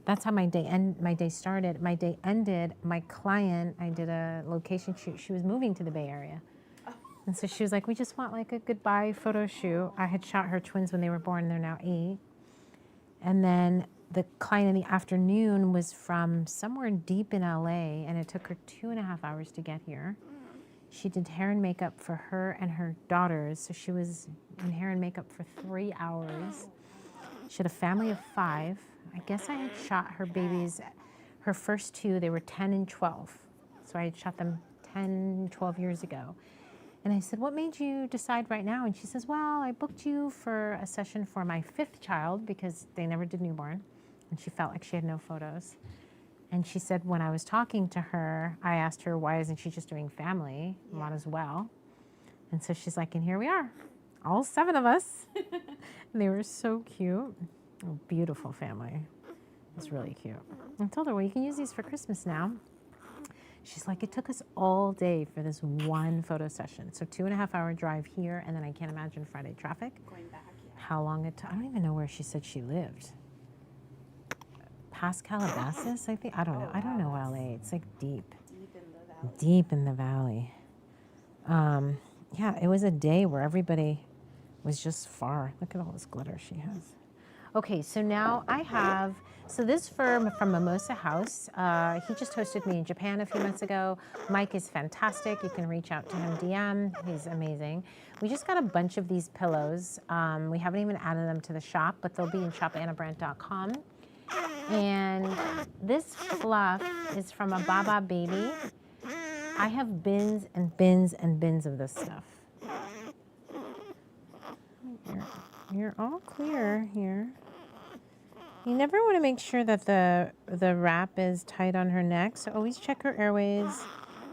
That's how my day started. My day ended. My client, I did a location shoot. She was moving to the Bay Area. And so she was like, we just want like a goodbye photo shoot. I had shot her twins when they were born. They're now 8. And then the client in the afternoon was from somewhere deep in LA, and it took her 2.5 hours to get here. She did hair and makeup for her and her daughters. So she was in hair and makeup for 3 hours. She had a family of 5. I guess I had shot her babies, her first 2, they were 10 and 12. So I had shot them 10, 12 years ago. And I said, what made you decide right now? And she says, well, I booked you for a session for my 5th child because they never did newborn. And she felt like she had no photos. And she said, when I was talking to her, I asked her, why isn't she just doing family? A lot as well. And so she's like, and here we are, all 7 of us. And they were so cute. A beautiful family. It's really cute. I told her, well, you can use these for Christmas now. She's like, it took us all day for this one photo session. So 2.5 hour drive here, and then I can't imagine Friday traffic. Going back, yeah. How long it took. I don't even know where she said she lived. Past Calabasas, I think. I don't know. I don't know LA. It's like deep. Deep in the valley. Deep in the valley. Yeah, it was a day where everybody was just far. Look at all this glitter she has. Okay, so now I have, so this firm from Mimosa House, he just hosted me in Japan a few months ago. Mike is fantastic. You can reach out to him DM. He's amazing. We just got a bunch of these pillows. We haven't even added them to the shop, but they'll be in shop.annabrandt.com. And this fluff is from a Baba Baby. I have bins and bins and bins of this stuff. You're all clear here. You never want to make sure that the wrap is tight on her neck, so always check her airways,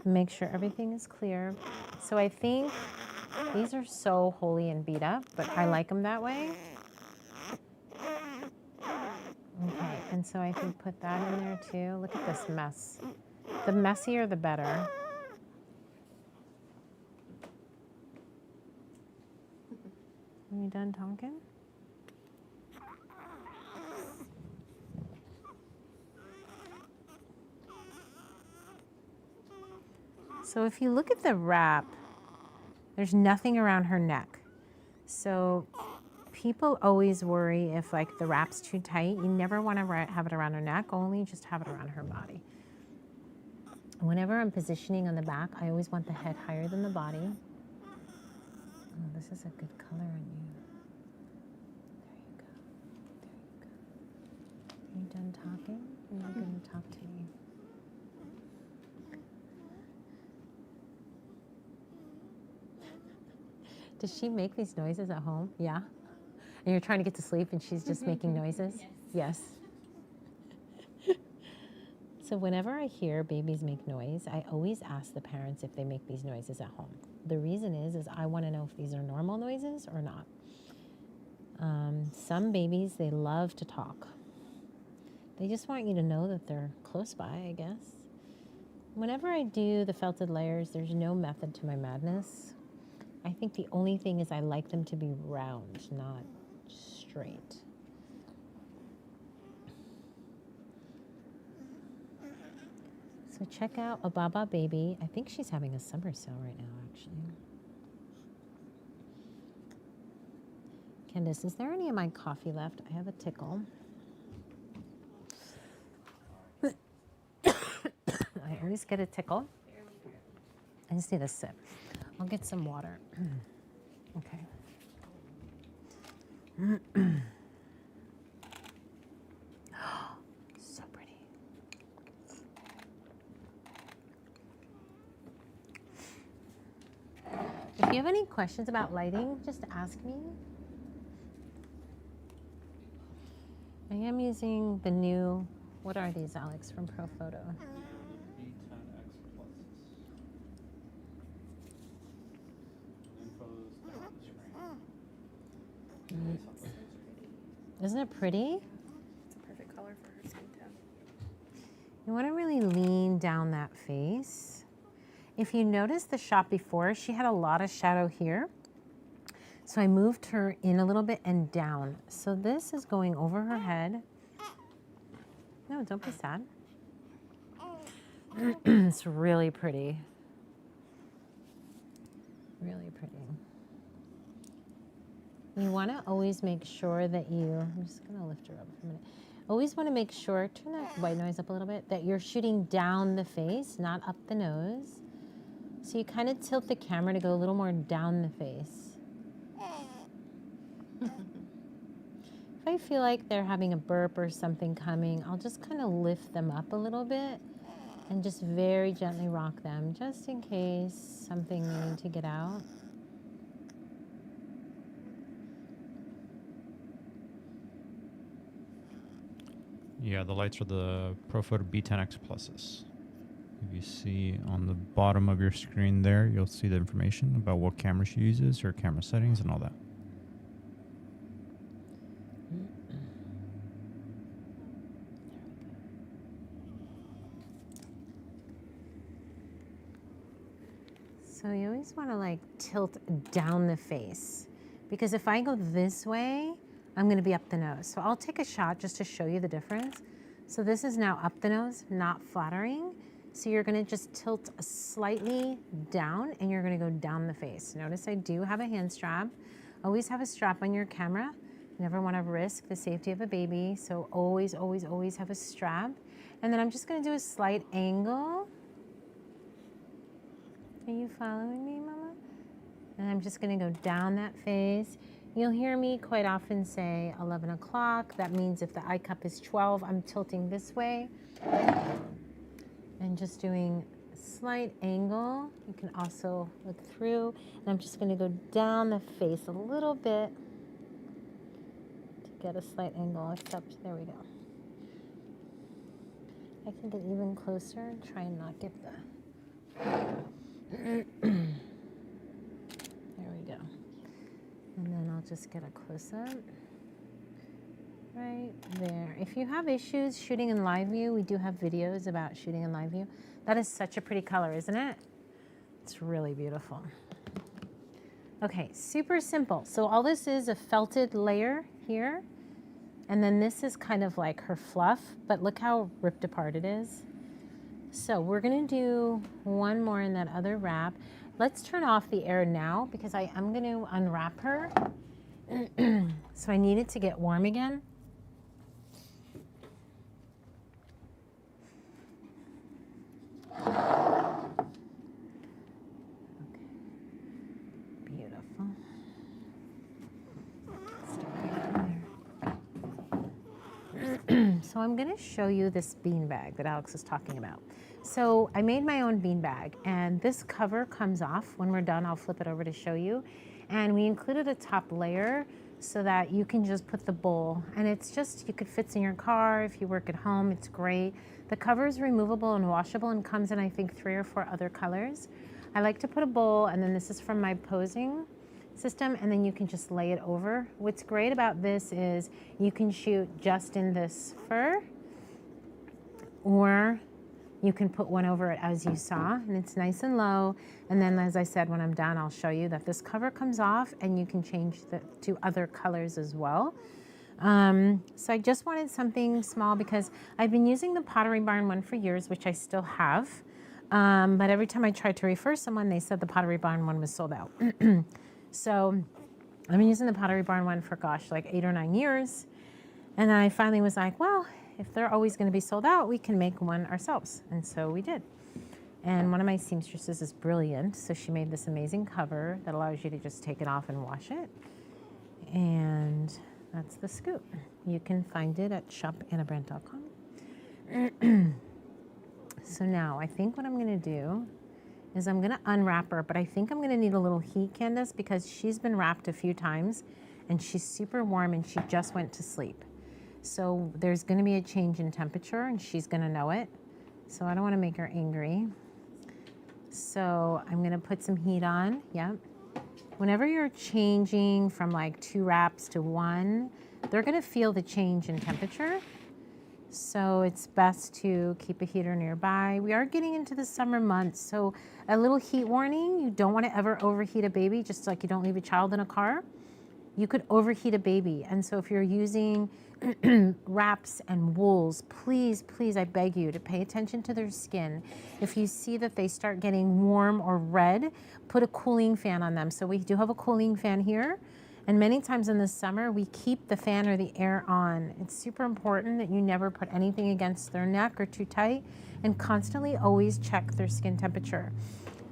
make sure everything is clear. So I think these are so holy and beat up, but I like them that way. Okay, and so I think put that in there too. Look at this mess. The messier, the better. Are we done talking? So if you look at the wrap, there's nothing around her neck. So people always worry if like the wrap's too tight. You never want to have it around her neck, only just have it around her body. Whenever I'm positioning on the back, I always want the head higher than the body. Oh, this is a good color on you. There you go. There you go. Are you done talking? Or are you going to talk to me? Does she make these noises at home? Yeah? And you're trying to get to sleep and she's just making noises? Yes. So whenever I hear babies make noise, I always ask the parents if they make these noises at home. The reason is I want to know if these are normal noises or not. Some babies, they love to talk. They just want you to know that they're close by, I guess. Whenever I do the felted layers, there's no method to my madness. I think the only thing is I like them to be round, not straight. So check out a Baba Baby. I think she's having a summer sale right now, actually. Candace, is there any of my coffee left? I have a tickle. I always get a tickle. I just need a sip. I'll get some water. Okay. So pretty. If you have any questions about lighting, just ask me. I am using the new, what are these, Alex, from Pro Photo? B10X pluses. Info's down on the screen. Isn't it pretty? It's a perfect color for her skin tone. You want to really lean down that face. If you notice the shot before, she had a lot of shadow here. So I moved her in a little bit and down. So this is going over her head. No, don't be sad. It's really pretty. Really pretty. You want to always make sure that I'm just going to lift her up for a minute. Always want to make sure, turn that white noise up a little bit, that you're shooting down the face, not up the nose. So you kind of tilt the camera to go a little more down the face. If I feel like they're having a burp or something coming, I'll just kind of lift them up a little bit and just very gently rock them, just in case something they need to get out. Yeah, the lights are the Pro Photo B10X pluses. If you see on the bottom of your screen there, you'll see the information about what camera she uses, her camera settings, and all that. So you always want to like tilt down the face, because if I go this way, I'm going to be up the nose. So I'll take a shot just to show you the difference. So this is now up the nose, not flattering. So you're going to just tilt slightly down and you're going to go down the face. Notice I do have a hand strap. Always have a strap on your camera. Never want to risk the safety of a baby. So always, always, always have a strap. And then I'm just going to do a slight angle. Are you following me, Mama? And I'm just going to go down that face. You'll hear me quite often say 11 o'clock. That means if the eye cup is 12, I'm tilting this way. And just doing slight angle. You can also look through. And I'm just going to go down the face a little bit to get a slight angle, except there we go. I can get even closer and try and not get the... There we go. And then I'll just get a close-up. Right there. If you have issues shooting in live view, we do have videos about shooting in live view. That is such a pretty color, isn't it? It's really beautiful. Okay, super simple. So all this is a felted layer here. And then this is kind of like her fluff, but look how ripped apart it is. So we're gonna do one more in that other wrap. Let's turn off the air now because I am gonna unwrap her. So I need it to get warm again. Beautiful. So I'm going to show you this beanbag that Alex was talking about. So I made my own beanbag, and this cover comes off. When we're done, I'll flip it over to show you. And we included a top layer so that you can just put the bowl, and it's just, you could fit in your car if you work at home. It's great. The cover is removable and washable and comes in, I think, 3 or 4 other colors. I like to put a bowl, and then this is from my posing system, and then you can just lay it over. What's great about this is you can shoot just in this fur, or you can put one over it as you saw, and it's nice and low. And then, as I said, when I'm done, I'll show you that this cover comes off, and you can change to other colors as well. So I just wanted something small because I've been using the Pottery Barn one for years, which I still have. But every time I tried to refer someone, they said the Pottery Barn one was sold out. So I've been using the Pottery Barn one for, gosh, like 8 or 9 years. And then I finally was like, well, if they're always going to be sold out, we can make one ourselves. And so we did. And one of my seamstresses is brilliant. So she made this amazing cover that allows you to just take it off and wash it. And that's the scoop. You can find it at shop.annabrandt.com. So now I think what I'm going to do is I'm going to unwrap her, but I think I'm going to need a little heat, Candace, because she's been wrapped a few times and she's super warm and she just went to sleep. So there's going to be a change in temperature and she's going to know it. So I don't want to make her angry. So I'm going to put some heat on. Yep. Whenever you're changing from like 2 wraps to 1, they're going to feel the change in temperature. So it's best to keep a heater nearby. We are getting into the summer months, so a little heat warning. You don't want to ever overheat a baby, just like you don't leave a child in a car. You could overheat a baby. And so if you're using wraps and wools, please, please, I beg you to pay attention to their skin. If you see that they start getting warm or red, put a cooling fan on them. So we do have a cooling fan here. And many times in the summer, we keep the fan or the air on. It's super important that you never put anything against their neck or too tight, and constantly always check their skin temperature.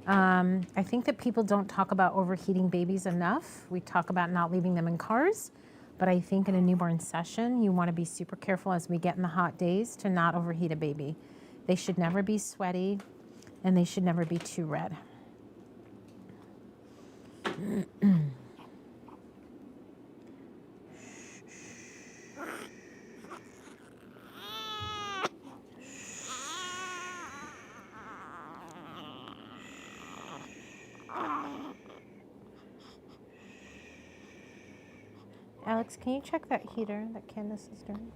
I think that people don't talk about overheating babies enough. We talk about not leaving them in cars, but I think in a newborn session, you want to be super careful as we get in the hot days to not overheat a baby. They should never be sweaty, and they should never be too red. Alex, can you check that heater that Candace is doing?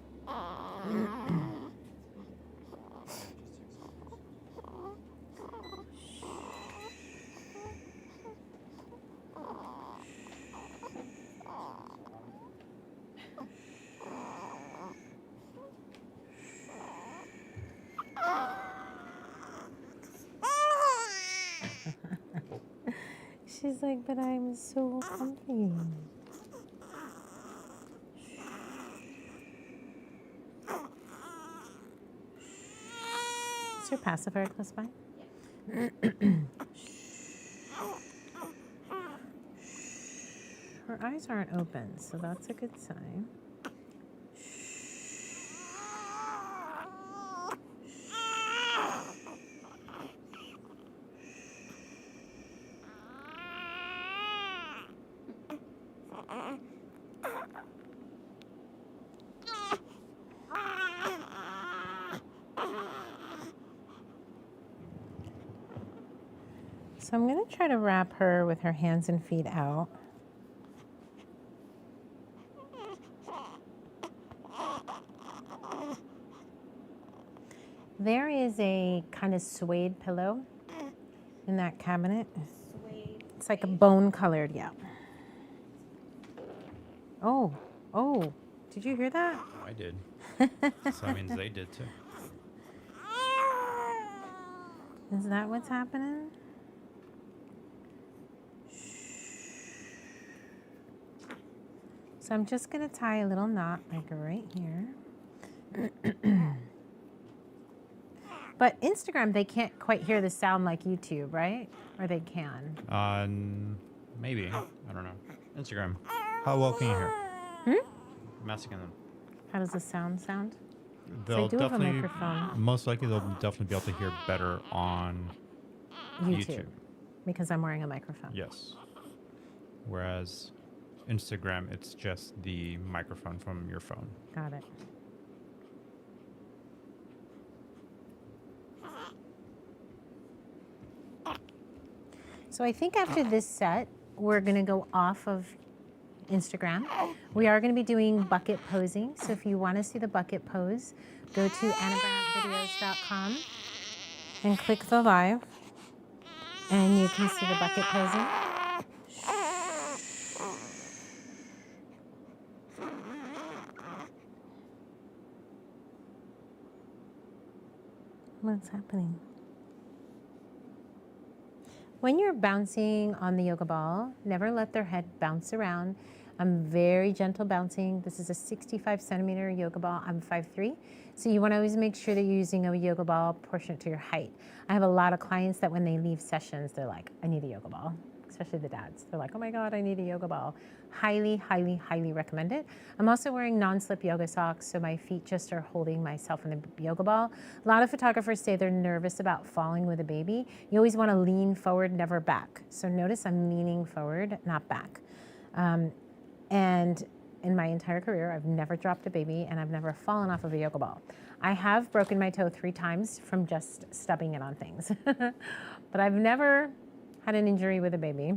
She's like, but I'm so comfy. Is your pacifier close by? Her eyes aren't open, so that's a good sign. So I'm going to try to wrap her with her hands and feet out. There is a kind of suede pillow in that cabinet. Suede. It's like a bone colored, yeah. Oh, oh, did you hear that? I did. So that means they did too. Is that what's happening? So I'm just going to tie a little knot like right here. But Instagram, they can't quite hear the sound like YouTube, right? Or they can? Maybe. I don't know. Instagram. How well can you hear? I'm asking them. How does the sound sound? They'll I do have a definitely, microphone. most likely, they'll definitely be able to hear better on YouTube. Because I'm wearing a microphone. Yes. Whereas Instagram, it's just the microphone from your phone. Got it. So I think after this set, we're going to go off of Instagram. We are going to be doing bucket posing. So if you want to see the bucket pose, go to AnnaBrandtVideos.com and click the live, and you can see the bucket posing. What's happening? When you're bouncing on the yoga ball, never let their head bounce around. I'm very gentle bouncing. This is a 65 centimeter yoga ball. I'm 5'3". So you want to always make sure that you're using a yoga ball proportionate to your height. I have a lot of clients that when they leave sessions, they're like, I need a yoga ball, especially the dads. They're like, oh my God, I need a yoga ball. Highly, highly, highly recommend it. I'm also wearing non-slip yoga socks, so my feet just are holding myself in the yoga ball. A lot of photographers say they're nervous about falling with a baby. You always want to lean forward, never back. So notice I'm leaning forward, not back. And in my entire career, I've never dropped a baby and I've never fallen off of a yoga ball. I have broken my toe 3 times from just stubbing it on things. But I've never had an injury with a baby.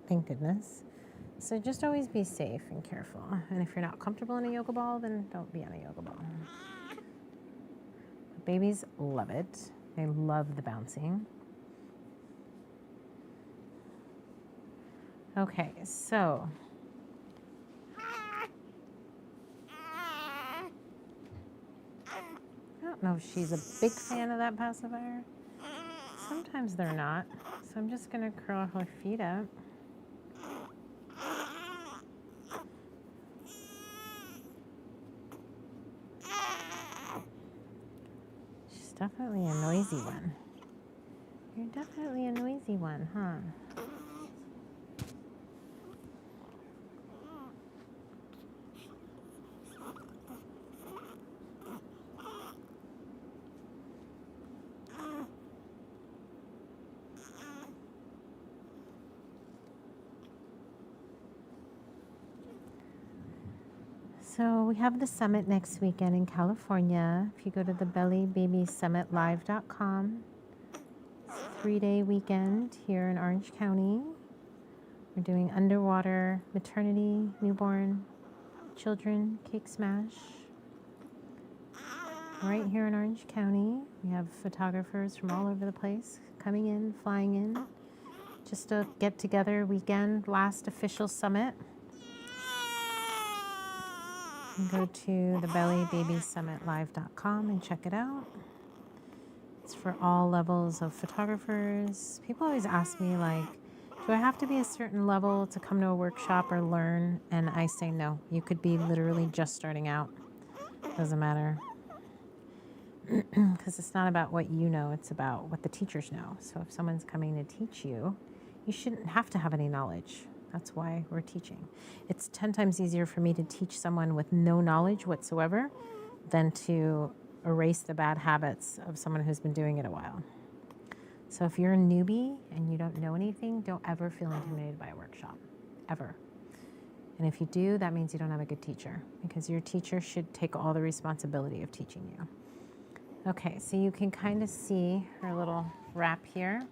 Thank goodness. So just always be safe and careful. And if you're not comfortable in a yoga ball, then don't be on a yoga ball. Babies love it. They love the bouncing. Okay, so I don't know if she's a big fan of that pacifier. Sometimes they're not. So I'm just gonna curl her feet up. She's definitely a noisy one. You're definitely a noisy one, huh? So we have the summit next weekend in California. If you go to the bellybabysummitlive.com, it's a 3-day weekend here in Orange County. We're doing underwater maternity, newborn, children, cake smash. Right here in Orange County, we have photographers from all over the place coming in, flying in. Just a get-together weekend, last official summit. Go to the bellybabysummitlive.com and check it out. It's for all levels of photographers. People always ask me, like, do I have to be a certain level to come to a workshop or learn? And I say no. You could be literally just starting out. Doesn't matter. Because it's not about what you know, it's about what the teachers know. So if someone's coming to teach you, you shouldn't have to have any knowledge. That's why we're teaching. It's 10 times easier for me to teach someone with no knowledge whatsoever than to erase the bad habits of someone who's been doing it a while. So if you're a newbie and you don't know anything, don't ever feel intimidated by a workshop, ever. And if you do, that means you don't have a good teacher, because your teacher should take all the responsibility of teaching you. Okay, so you can kind of see her little wrap here.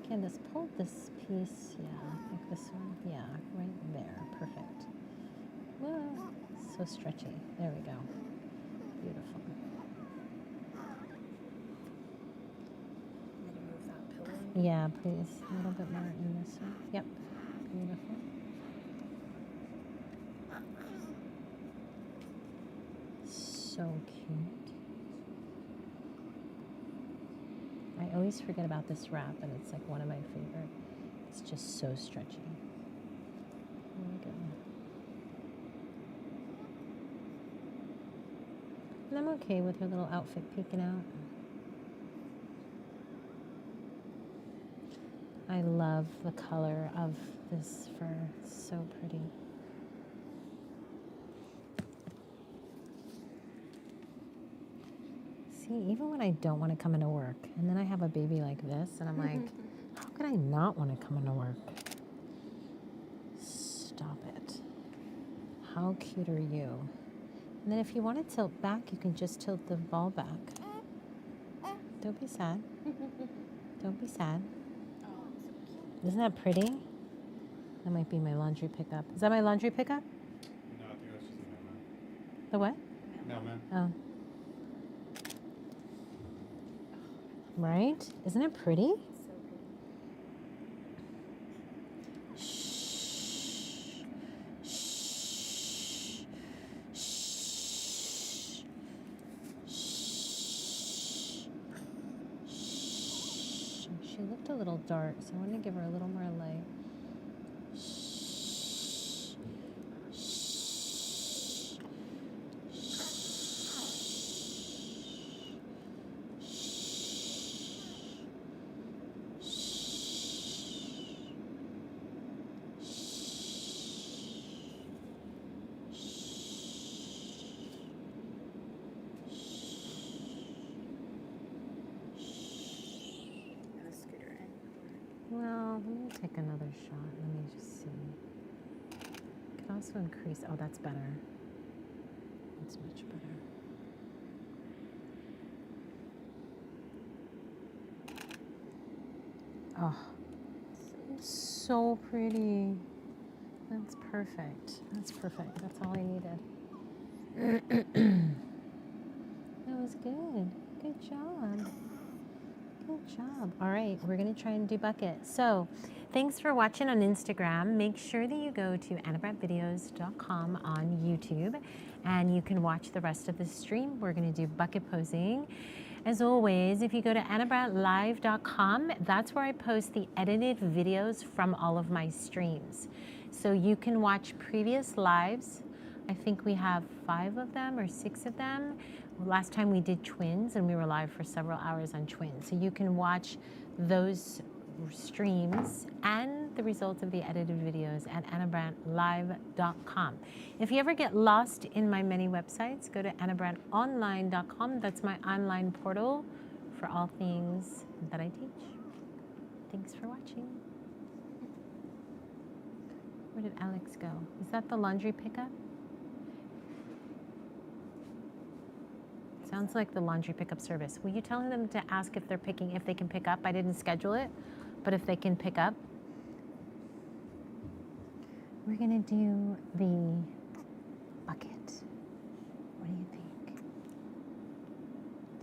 Candace, pull this piece, yeah, like this one, yeah, right there, perfect. Whoa, so stretchy. There we go. Beautiful. I'm gonna move that pillow. Yeah, please, a little bit more in this one. Yep, beautiful. So cute. I always forget about this wrap, and it's like one of my favorite. It's just so stretchy. There we go. And I'm okay with her little outfit peeking out. I love the color of this fur. It's so pretty. See, even when I don't want to come into work, and then I have a baby like this, and I'm like, how could I not want to come into work? Stop it. How cute are you? And then if you want to tilt back, you can just tilt the ball back. Don't be sad. Don't be sad. Isn't that pretty? That might be my laundry pickup. Is that my laundry pickup? No, I think that's just a mailman. The what? Mailman. Oh. Right? Isn't it pretty? So pretty. Shh. Shh. Shh. Shh. Shh. She looked a little dark, so I want to give her a little more light. Shh. Shh. I'm gonna scoot her in. Well, let me take another shot. Let me just see. Could also increase. Oh, that's better. That's much better. Oh, so pretty. That's perfect. That's perfect. That's all I needed. That was good. Good job. Good job. All right, we're going to try and do bucket. So thanks for watching on Instagram. Make sure that you go to AnnaBrandtVideos.com on YouTube, and you can watch the rest of the stream. We're going to do bucket posing. As always, if you go to AnnaBrandtLive.com, that's where I post the edited videos from all of my streams. So you can watch previous lives. I think we have 5 of them or 6 of them. Last time we did twins, and we were live for several hours on twins. So you can watch those streams and the results of the edited videos at AnnaBrandtLive.com. If you ever get lost in my many websites, go to AnnaBrandtOnline.com. That's my online portal for all things that I teach. Thanks for watching. Where did Alex go? Is that the laundry pickup? Sounds like the laundry pickup service. Will you tell them to ask if they can pick up? I didn't schedule it, but if they can pick up. We're gonna do the bucket. What do you think?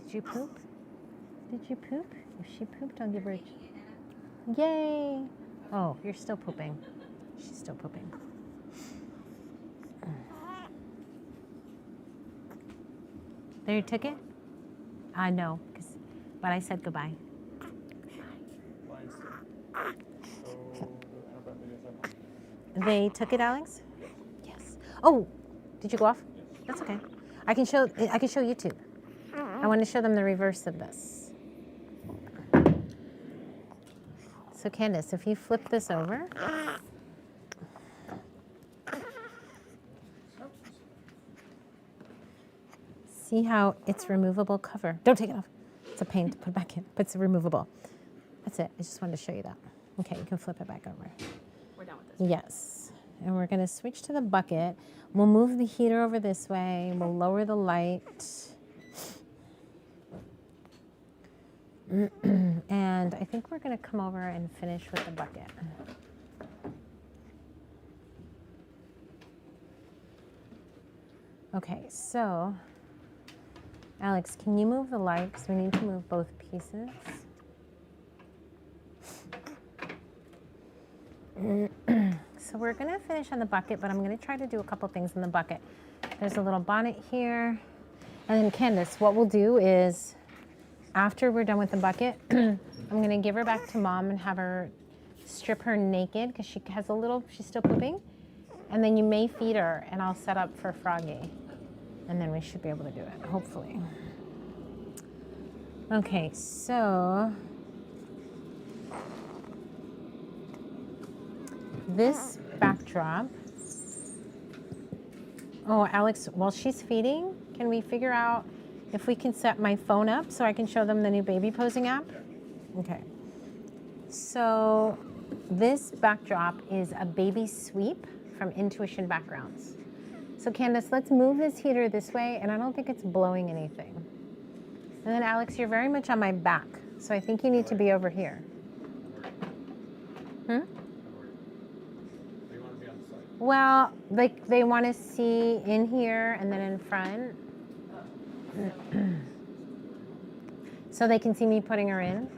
Did you poop? Did you poop? If she pooped, I'll give her a... Yay! Oh, you're still pooping. She's still pooping. There, you took it? No, but I said goodbye. Lines so Annabrandt Videos have one. They took it, Alex? Yes. Oh, did you go off? That's okay. I can show YouTube. I want to show them the reverse of this. So Candace, if you flip this over. See how it's removable cover. Don't take it off. It's a pain to put back in, but it's removable. That's it. I just wanted to show you that. Okay, you can flip it back over. We're done with this. Yes. And we're going to switch to the bucket. We'll move the heater over this way. We'll lower the light. And I think we're going to come over and finish with the bucket. Okay, so Alex, can you move the light? Because we need to move both pieces. So we're going to finish on the bucket, but I'm going to try to do a couple things in the bucket. There's a little bonnet here. And then Candace, what we'll do is, after we're done with the bucket, I'm going to give her back to Mom and have her strip her naked because she has a little, she's still pooping. And then you may feed her, and I'll set up for Froggy. And then we should be able to do it, hopefully. Okay, so this backdrop. Oh, Alex, while she's feeding, can we figure out if we can set my phone up so I can show them the new baby posing app? Okay. So this backdrop is a baby sweep from Intuition Backgrounds. So Candace, let's move this heater this way, and I don't think it's blowing anything. And then Alex, you're very much on my back, so I think you need to be over here. Hmm? They want to be on the side. Well, like they want to see in here and then in front. So they can see me putting her in.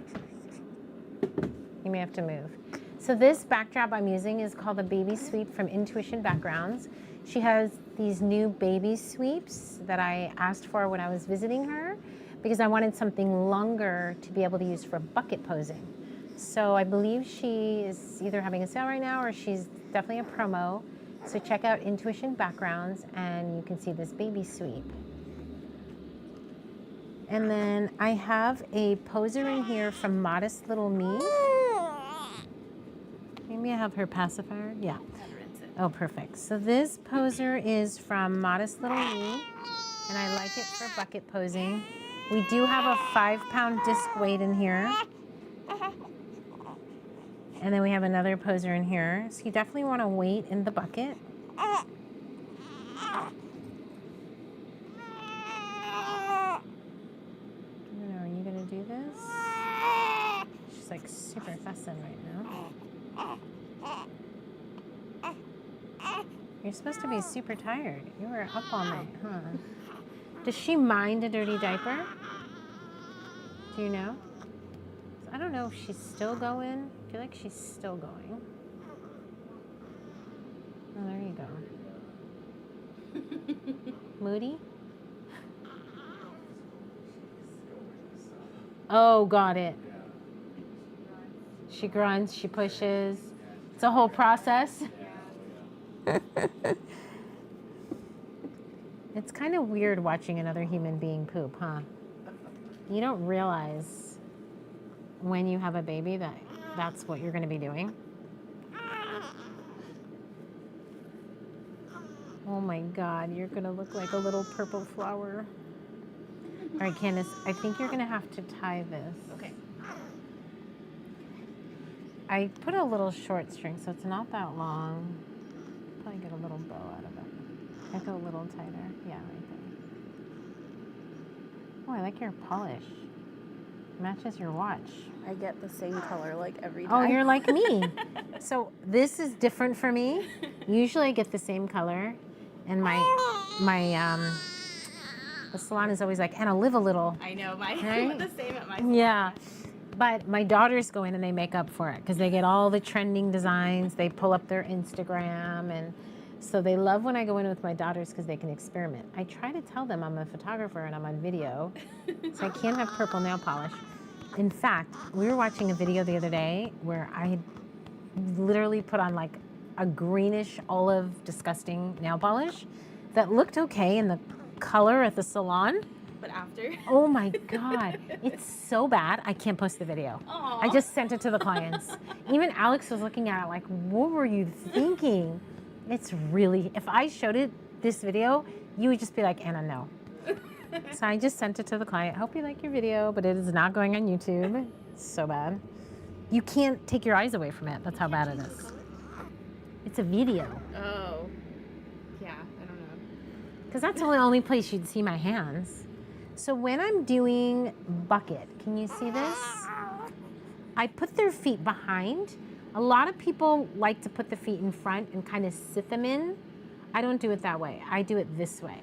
You may have to move. So this backdrop I'm using is called the Baby Sweep from Intuition Backgrounds. She has these new baby sweeps that I asked for when I was visiting her because I wanted something longer to be able to use for bucket posing. So I believe she is either having a sale right now or she's definitely a promo. So check out Intuition Backgrounds and you can see this baby sweep. And then I have a poser in here from Modest Little Me. Maybe I have her pacifier. Yeah. Oh, perfect. So this poser is from Modest Little Me, and I like it for bucket posing. We do have a 5-pound disc weight in here. And then we have another poser in here. So you definitely want to weight in the bucket. I don't know, are you going to do this? She's like super fussing right now. You're supposed to be super tired. You were up all night, huh? Does she mind a dirty diaper? Do you know? I don't know if she's still going. I feel like she's still going. Oh, there you go. Moody? Oh, got it. She grunts, she pushes. It's a whole process. It's kind of weird watching another human being poop, huh? You don't realize when you have a baby that that's what you're going to be doing. Oh my God, you're going to look like a little purple flower. All right, Candace, I think you're going to have to tie this. Okay. I put a little short string, so it's not that long. Probably get a little bow out of it. I go a little tighter. Yeah, right there. Oh, I like your polish. Matches your watch. I get the same color like every time. Oh, you're like me. So this is different for me. Usually I get the same color, and the salon is always like, Anna, live a little. I know, Right? the same at my salon. Yeah. But my daughters go in and they make up for it because they get all the trending designs. They pull up their Instagram. And so they love when I go in with my daughters because they can experiment. I try to tell them I'm a photographer and I'm on video. So I can't have purple nail polish. In fact, we were watching a video the other day where I had literally put on like a greenish olive disgusting nail polish that looked okay in the color at the salon. But after? Oh my God, it's so bad. I can't post the video. Aww. I just sent it to the clients. Even Alex was looking at it like, what were you thinking? It's really, if I showed it, this video, you would just be like, Anna, no. So I just sent it to the client. Hope you like your video, but it is not going on YouTube. It's so bad. You can't take your eyes away from it. That's how bad it is. It's a video. Oh. Yeah, I don't know. Because that's the only place you'd see my hands. So when I'm doing bucket, can you see this? I put their feet behind. A lot of people like to put the feet in front and kind of sit them in. I don't do it that way. I do it this way.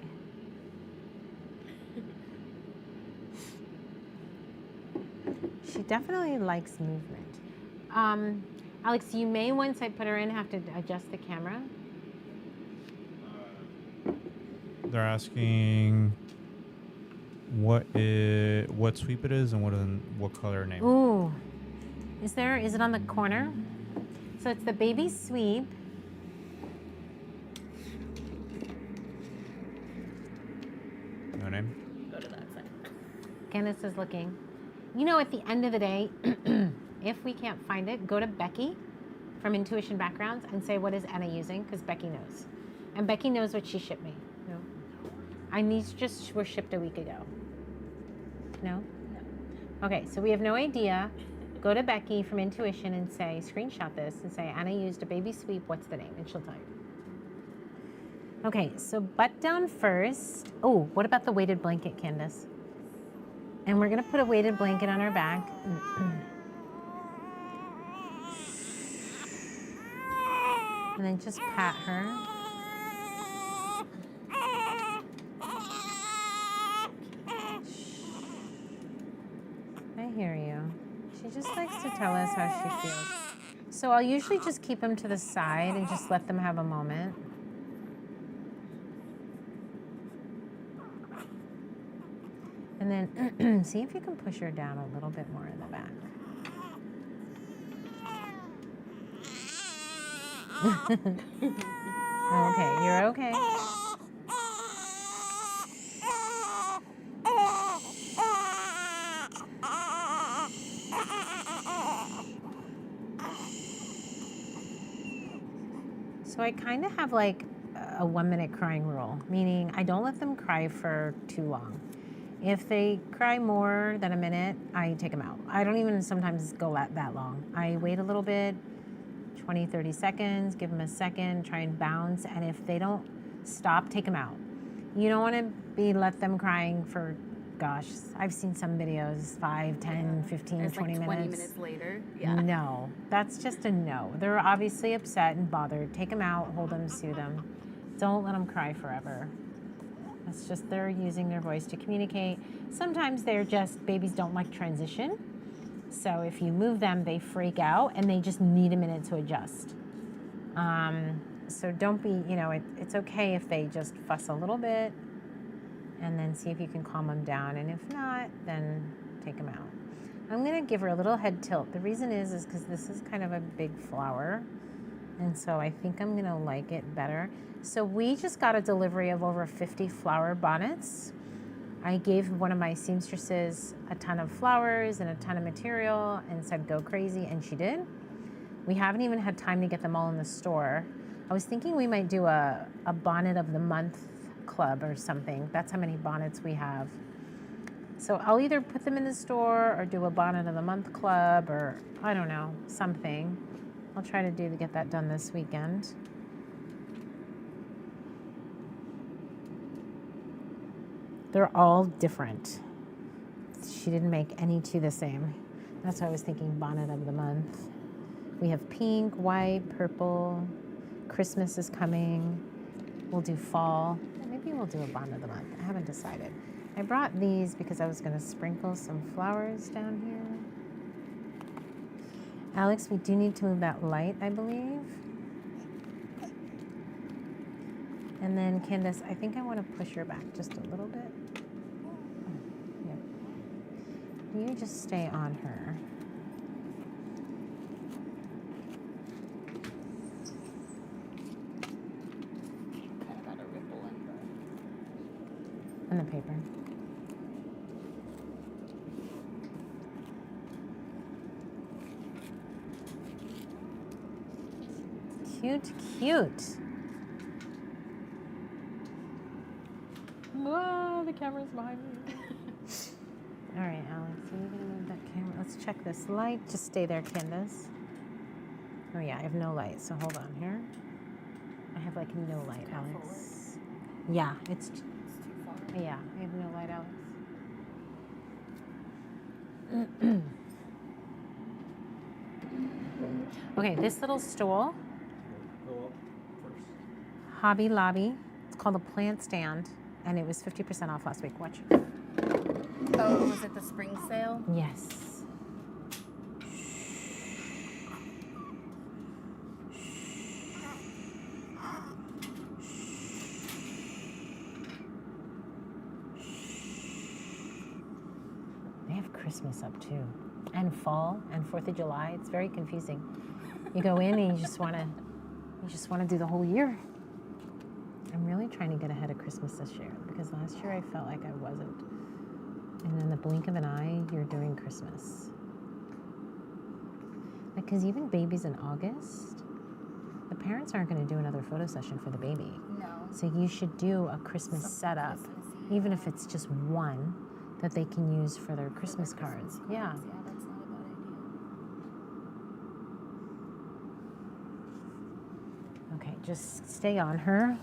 She definitely likes movement. Alex, you may, once I put her in, have to adjust the camera. They're asking what sweep it is and what color name. Ooh. Is it on the corner? So it's the baby sweep. No name. Go to that side. Candace is looking. You know, at the end of the day, if we can't find it, go to Becky from Intuition Backgrounds and say, what is Anna using? Because Becky knows. And Becky knows what she shipped me. No. These just were shipped a week ago. No? No. Okay, so we have no idea. Go to Becky from Intuition and say, screenshot this and say, Anna used a baby sweep, what's the name? And she'll tell you. Okay, so butt down first. Oh, what about the weighted blanket, Candace? And we're gonna put a weighted blanket on her back. And then just pat her. I hear you. She just likes to tell us how she feels. So I'll usually just keep them to the side and just let them have a moment. And then see if you can push her down a little bit more in the back. Okay, you're okay. So I kind of have like a 1 minute crying rule, meaning I don't let them cry for too long. If they cry more than a minute, I take them out. I don't even sometimes go that long. I wait a little bit, 20, 30 seconds, give them a second, try and bounce. And if they don't stop, take them out. You don't want to let them crying for, gosh, I've seen some videos, 5, 10, 15, It's 20 like 20 minutes. minutes later. Yeah. No, that's just a no. They're obviously upset and bothered. Take them out, hold them, soothe them. Don't let them cry forever. That's just they're using their voice to communicate. Sometimes babies don't like transition. So if you move them, they freak out and they just need a minute to adjust. So don't be, it's okay if they just fuss a little bit and then see if you can calm them down. And if not, then take them out. I'm gonna give her a little head tilt. The reason is because this is kind of a big flower. And so I think I'm gonna like it better. So we just got a delivery of over 50 flower bonnets. I gave one of my seamstresses a ton of flowers and a ton of material and said, go crazy, and she did. We haven't even had time to get them all in the store. I was thinking we might do a bonnet of the month club or something. That's how many bonnets we have. So I'll either put them in the store or do a bonnet of the month club or I don't know, something. I'll try to get that done this weekend. They're all different. She didn't make any two the same. That's why I was thinking bonnet of the month. We have pink, white, purple. Christmas is coming. We'll do fall. Maybe we'll do a bonnet of the month. I haven't decided. I brought these because I was going to sprinkle some flowers down here. Alex, we do need to move that light, I believe. And then Candace, I think I want to push her back just a little bit. Yep. You just stay on her. Kind of got a ripple On the paper. Cute, cute. Whoa, the camera's behind me. All right, Alex, are you gonna move that camera? Let's check this light. Just stay there, Candace. Oh yeah, I have no light, so hold on here. have like no light, Too Alex. Yeah, It's too far. yeah, I have no light, Alex. Okay, this little stool, Go up first. Hobby Lobby. It's called a plant stand, and it was 50% off last week. Watch. Oh, was it the spring sale? Yes. They have Christmas up too, and fall and 4th of July. It's very confusing. You go in and you just want to do the whole year. I'm really trying to get ahead of Christmas this year because last year I felt like I wasn't. And in the blink of an eye, you're doing Christmas. Because even babies in August, the parents aren't going to do another photo session for the baby. No. So you should do a Christmas Something setup, Christmassy. even if it's just one that they can use for their Christmas cards. Yeah. Yeah, that's not a bad idea. Okay, just stay on her.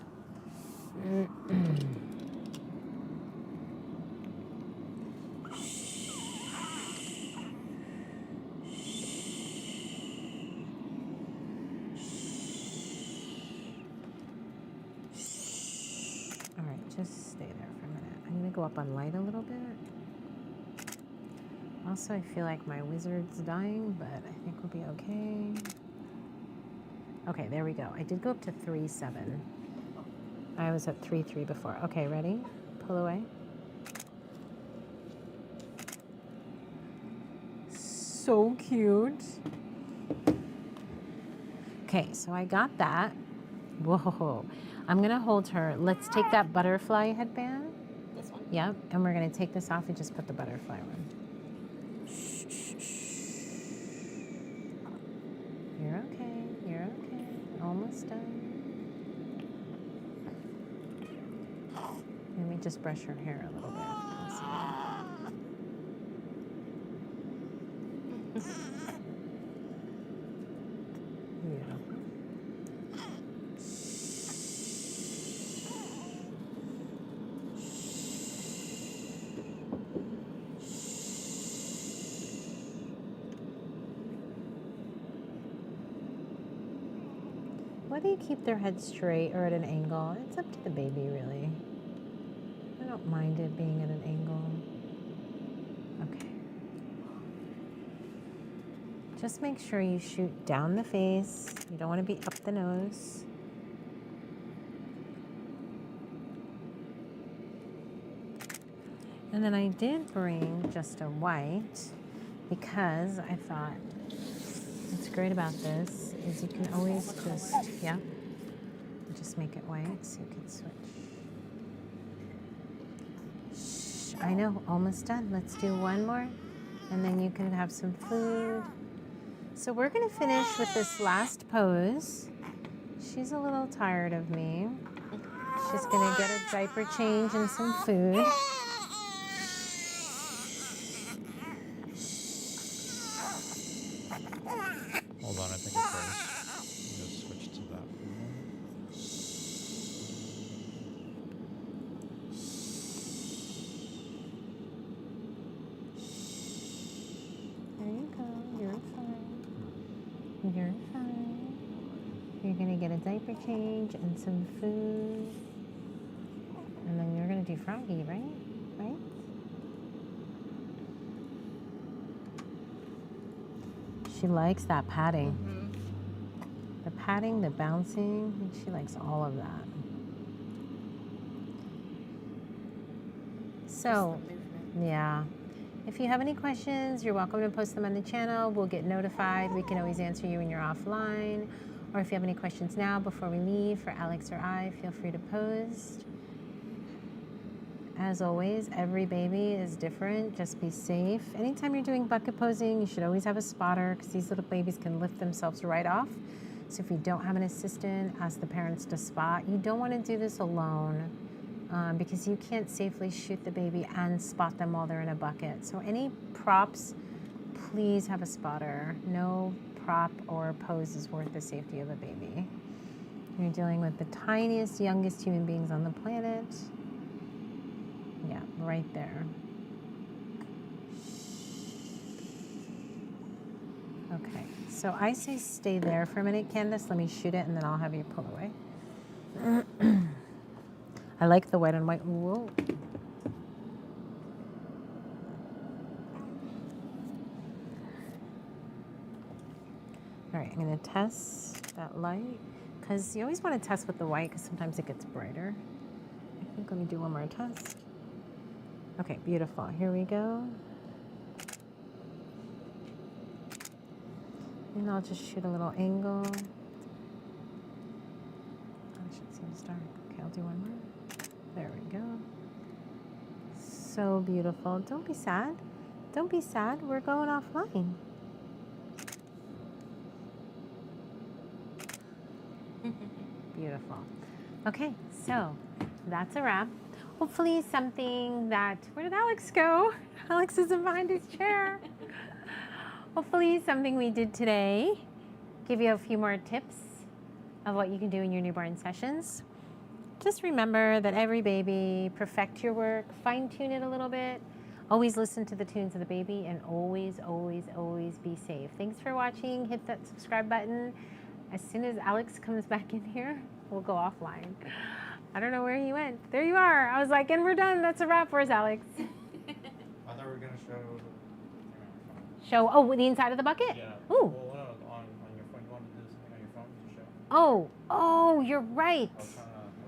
All right, just stay there for a minute. I'm gonna go up on light a little bit. Also, I feel like my wizard's dying, but I think we'll be okay. Okay, there we go. I did go up to 3.7. I was at 3.3 before. Okay, ready? Pull away. So cute. Okay, so I got that. Whoa. I'm gonna hold her. Let's take that butterfly headband. This one? Yep, and we're gonna take this off and just put the butterfly on. You're okay, you're okay. Almost done. Let me just brush her hair a little bit if possible. Beautiful. Why do you keep their head straight or at an angle? It's up to the baby, really. I don't mind it being at an angle. Okay. Just make sure you shoot down the face. You don't want to be up the nose. And then I did bring just a white because I thought what's great about this is you can always just make it white so you can switch. Shh, I know, almost done. Let's do one more and then you can have some food. So we're gonna finish with this last pose. She's a little tired of me. She's gonna get a diaper change and some food. Hold on, I think it froze. Just switch to that. There you go. You're fine. You're fine. You're gonna get a diaper change and some food. And then you're gonna do Froggy, right? Right? She likes that padding. Mm-hmm. The padding, the bouncing, she likes all of that. So, yeah. If you have any questions, you're welcome to post them on the channel. We'll get notified. We can always answer you when you're offline. Or if you have any questions now before we leave for Alex or I, feel free to post. As always, every baby is different. Just be safe. Anytime you're doing bucket posing, you should always have a spotter because these little babies can lift themselves right off. So if you don't have an assistant, ask the parents to spot. You don't want to do this alone because you can't safely shoot the baby and spot them while they're in a bucket. So any props, please have a spotter. No prop or pose is worth the safety of a baby. You're dealing with the tiniest, youngest human beings on the planet. Yeah, right there. Okay, so I say stay there for a minute, Candace. Let me shoot it and then I'll have you pull away. I like the white on white. Whoa. All right, I'm gonna test that light because you always want to test with the white because sometimes it gets brighter. I think let me do one more test. Okay, beautiful. Here we go. And I'll just shoot a little angle. Oh, shit seems dark. Okay, I'll do one more. There we go. So beautiful. Don't be sad. Don't be sad. We're going offline. Beautiful. Okay, so that's a wrap. Hopefully something that, where did Alex go? Alex isn't behind his chair. Hopefully something we did today give you a few more tips of what you can do in your newborn sessions. Just remember that every baby, perfect your work, fine tune it a little bit. Always listen to the tunes of the baby and always, always, always be safe. Thanks for watching. Hit that subscribe button. As soon as Alex comes back in here, we'll go offline. I don't know where he went. There you are. I was like, and we're done. That's a wrap. Where's Alex? I thought we were gonna show. Show, oh, the inside of the bucket? Yeah. Ooh. Well, no, on your phone. You want to do something on your phone to show? Oh, you're right. I was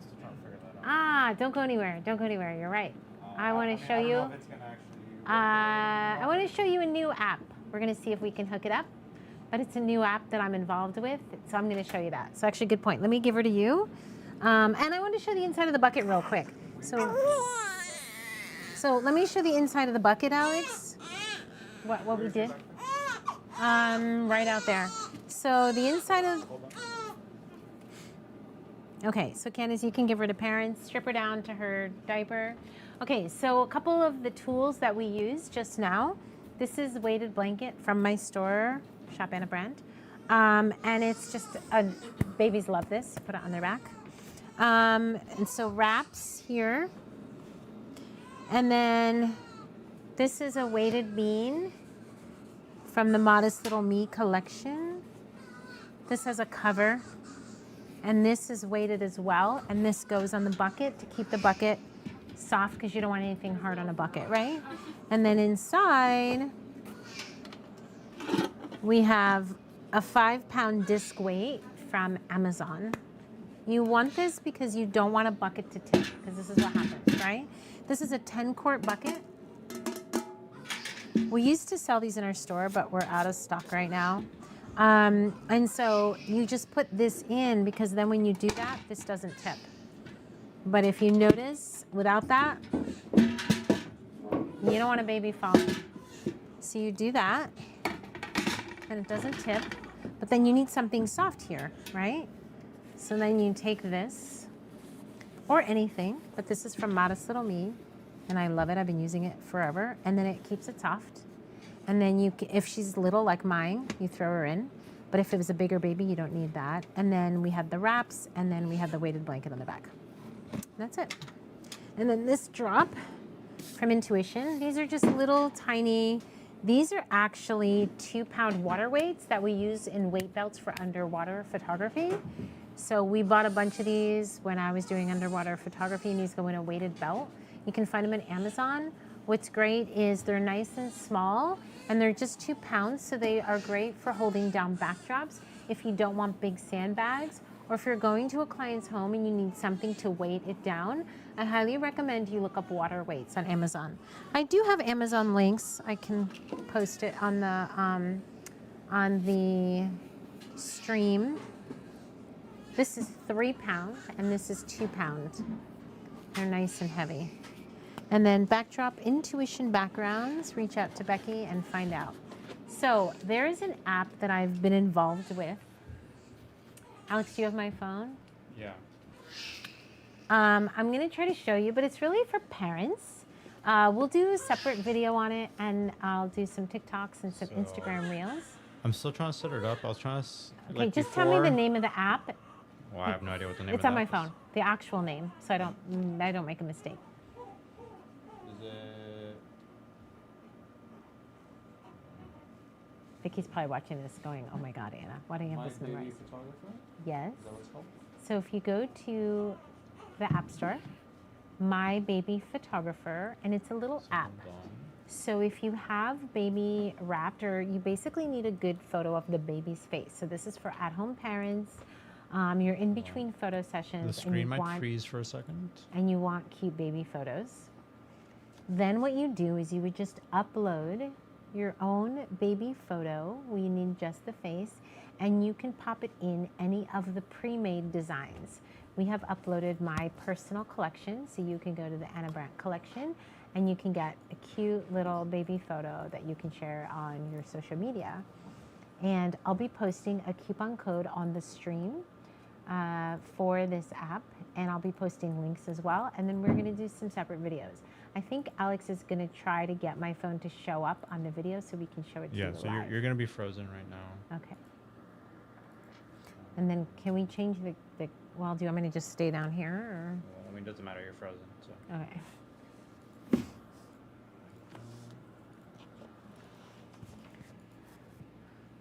still trying to figure that out. Ah, don't go anywhere. Don't go anywhere. You're right. I want to show I don't you. know if it's gonna actually work I want to show you a new app. We're going to see if we can hook it up. But it's a new app that I'm involved with, so I'm going to show you that. So actually, good point. Let me give her to you. And I want to show the inside of the bucket real quick. So let me show the inside of the bucket, Alex. What we did. Right out there. So the inside of. Okay, so Candace, you can give her to parents, strip her down to her diaper. Okay, so a couple of the tools that we used just now. This is a weighted blanket from my store, Shop Anna Brandt. And it's just, babies love this, put it on their back. And so wraps here. And then this is a weighted bean from the Modest Little Me collection. This has a cover. And this is weighted as well. And this goes on the bucket to keep the bucket soft because you don't want anything hard on a bucket, right? And then inside, we have a 5-pound disc weight from Amazon. You want this because you don't want a bucket to tip, because this is what happens, right? This is a 10-quart bucket. We used to sell these in our store, but we're out of stock right now. And so you just put this in because then when you do that, this doesn't tip. But if you notice, without that, you don't want a baby falling. So you do that, and it doesn't tip. But then you need something soft here, right? So then you take this, or anything, but this is from Modest Little Me, and I love it. I've been using it forever. And then it keeps it soft. And then you, if she's little like mine, you throw her in. But if it was a bigger baby, you don't need that. And then we had the wraps, and then we had the weighted blanket on the back. That's it. And then this drop from Intuition, these are just little tiny, these are actually 2-pound water weights that we use in weight belts for underwater photography. So we bought a bunch of these when I was doing underwater photography, and these go in a weighted belt. You can find them on Amazon. What's great is they're nice and small, and they're just 2 pounds, so they are great for holding down backdrops if you don't want big sandbags, or if you're going to a client's home and you need something to weight it down. I highly recommend you look up water weights on Amazon. I do have Amazon links. I can post it on the stream. This is 3 pounds, and this is 2 pounds. They're nice and heavy. And then backdrop Intuition backgrounds, reach out to Becky and find out. So there is an app that I've been involved with. Alex, do you have my phone? Yeah. I'm gonna try to show you, but it's really for parents. We'll do a separate video on it, and I'll do some TikToks and some Instagram Reels. I'm still trying to set it up. I was trying to. Okay, just tell me the name of the app. Well, I have no idea what the name It's of on my that is. phone. The actual name, so I don't make a mistake. Is it? Vicky's probably watching this, going, "Oh my God, Anna, why do you have My this Baby memorized?" Photographer? Yes. Is that what it's called? So if you go to the App Store, My Baby Photographer, and it's a little app. Hold on. So if you have baby wrapped, or you basically need a good photo of the baby's face. So this is for at-home parents. You're in between photo sessions. The and screen you might want, freeze for a second. and you want cute baby photos. Then what you do is you would just upload your own baby photo. We need just the face, and you can pop it in any of the pre-made designs. We have uploaded my personal collection, so you can go to the Anna Brandt collection and you can get a cute little baby photo that you can share on your social media. And I'll be posting a coupon code on the stream for this app, and I'll be posting links as well. And then we're going to do some separate videos. I think Alex is going to try to get my phone to show up on the video so we can show it to Yeah, you so live. you're going to be frozen right now. Okay. And then can we change the well, do you want me to just stay down here, or? Well, I mean, it doesn't matter. You're frozen. So. Okay.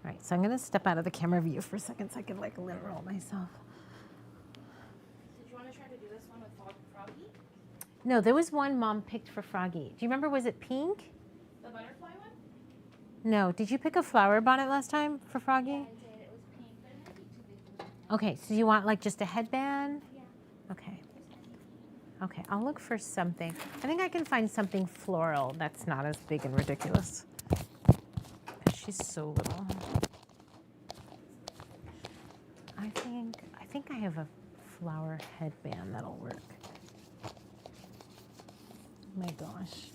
All right, so I'm gonna step out of the camera view for a second so I can like lint roll myself. Did you want to try to do this one with Froggy? No, there was one Mom picked for Froggy. Do you remember, was it pink? The butterfly one? No, did you pick a flower bonnet last time for Froggy? Yeah, I did. It was pink, but it might be too big for me. Okay, so you want like just a headband? Yeah. Okay. Okay, I'll look for something. I think I can find something floral that's not as big and ridiculous. She's so little. I think I have a flower headband that'll work. Oh my gosh.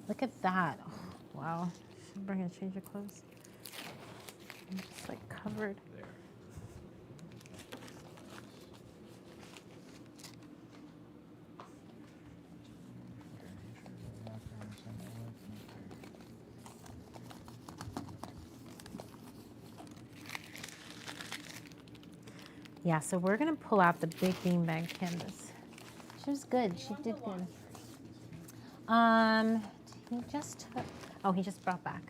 Look at that. Oh, wow. Should bring a change of clothes. I'm just like covered. There. Yeah, so we're gonna pull out the big beanbag canvas. She was good. She did good. He just took. Oh, he just brought back.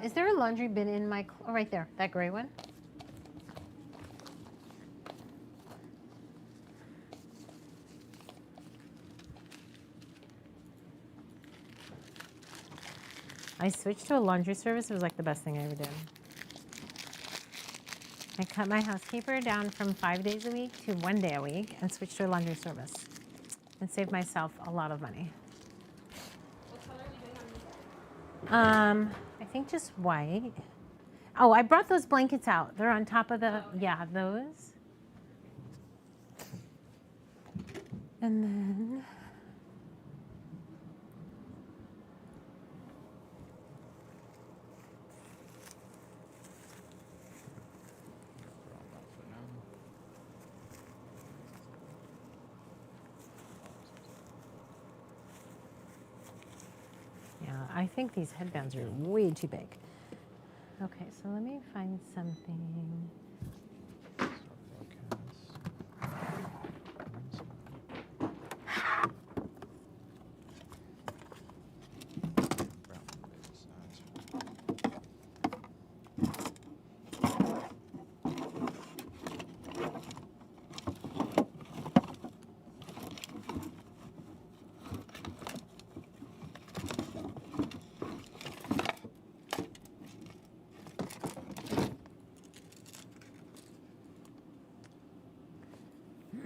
Is there a laundry bin in my? Oh, right there, that gray one. I switched to a laundry service. It was like the best thing I ever did. I cut my housekeeper down from 5 days a week to 1 day a week and switched to a laundry service and saved myself a lot of money. What color are we doing on these? I think just white. Oh, I brought those blankets out. They're on top of the, yeah, those. And then, yeah, I think these headbands are way too big. Okay, so let me find something.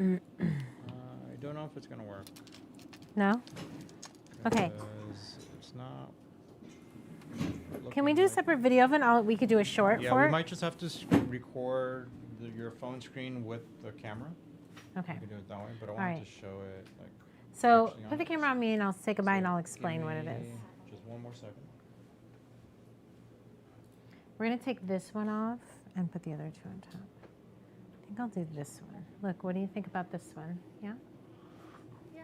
I don't know if it's gonna work. No? Okay. Because it's not. Can we looking do a like- separate video of it? We could do a short Yeah, for we it. might just have to record your phone screen with the camera. Okay. We can do it that way, but I All wanted right. to show it like. So actually put on the it. camera on me and I'll say goodbye and So I'll give explain what it is. me Just one more second. We're gonna take this one off and put the other two on top. I think I'll do this one. Look, what do you think about this one? Yeah? Yeah.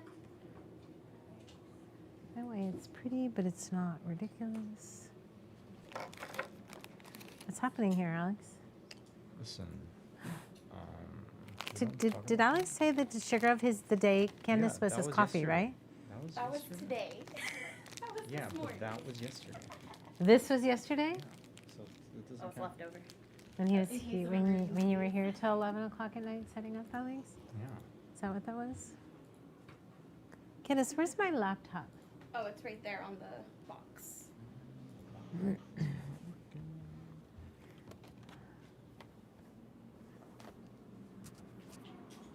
That way it's pretty, but it's not ridiculous. What's happening here, Alex? Listen, Did Alex say that the sugar of the day, Candace, Yeah, was that his was coffee, yesterday. right? That was yesterday? today. That was Yeah, this but morning. that was yesterday. This was yesterday? So it doesn't Oh, it's count. leftover. When he was He's he, remembering when you were here till 11 o'clock at night setting up, Alex? Yeah. Is that what that was? Candace, where's my laptop? Oh, it's right there on the box.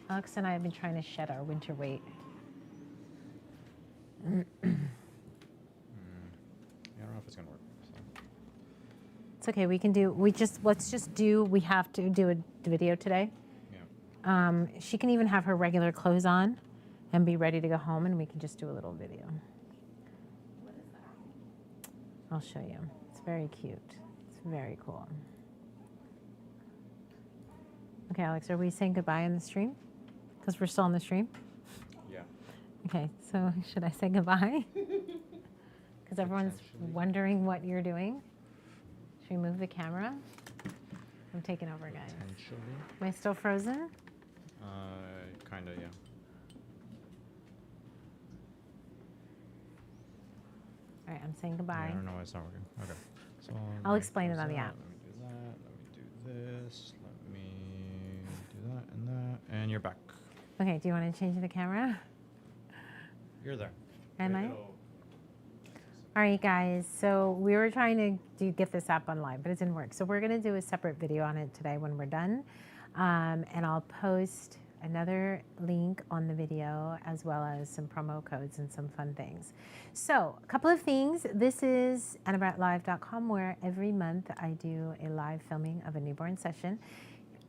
Alex and I have been trying to shed our winter weight. Yeah, I don't know if it's gonna work. So. It's okay. We have to do a video today. Yeah. She can even have her regular clothes on and be ready to go home, and we can just do a little video. What is that? I'll show you. It's very cute. It's very cool. Okay, Alex, are we saying goodbye in the stream? Because we're still on the stream? Yeah. Okay, so should I say goodbye? Because everyone's Potentially. wondering what you're doing. Should we move the camera? I'm taking over, guys. Potentially. Am I still frozen? Kinda, yeah. All right, I'm saying Yeah, goodbye. I don't know why it's not working. Okay. So I'll let me explain it close on the that. app. Let me do that. Let me do this. Let me do that and that. And you're back. Okay, do you want to change the camera? You're there. Am I? All right, guys. So we were trying to get this app online, but it didn't work. So we're going to do a separate video on it today when we're done. And I'll post another link on the video as well as some promo codes and some fun things. So a couple of things. This is AnnaBrandtLive.com, where every month I do a live filming of a newborn session.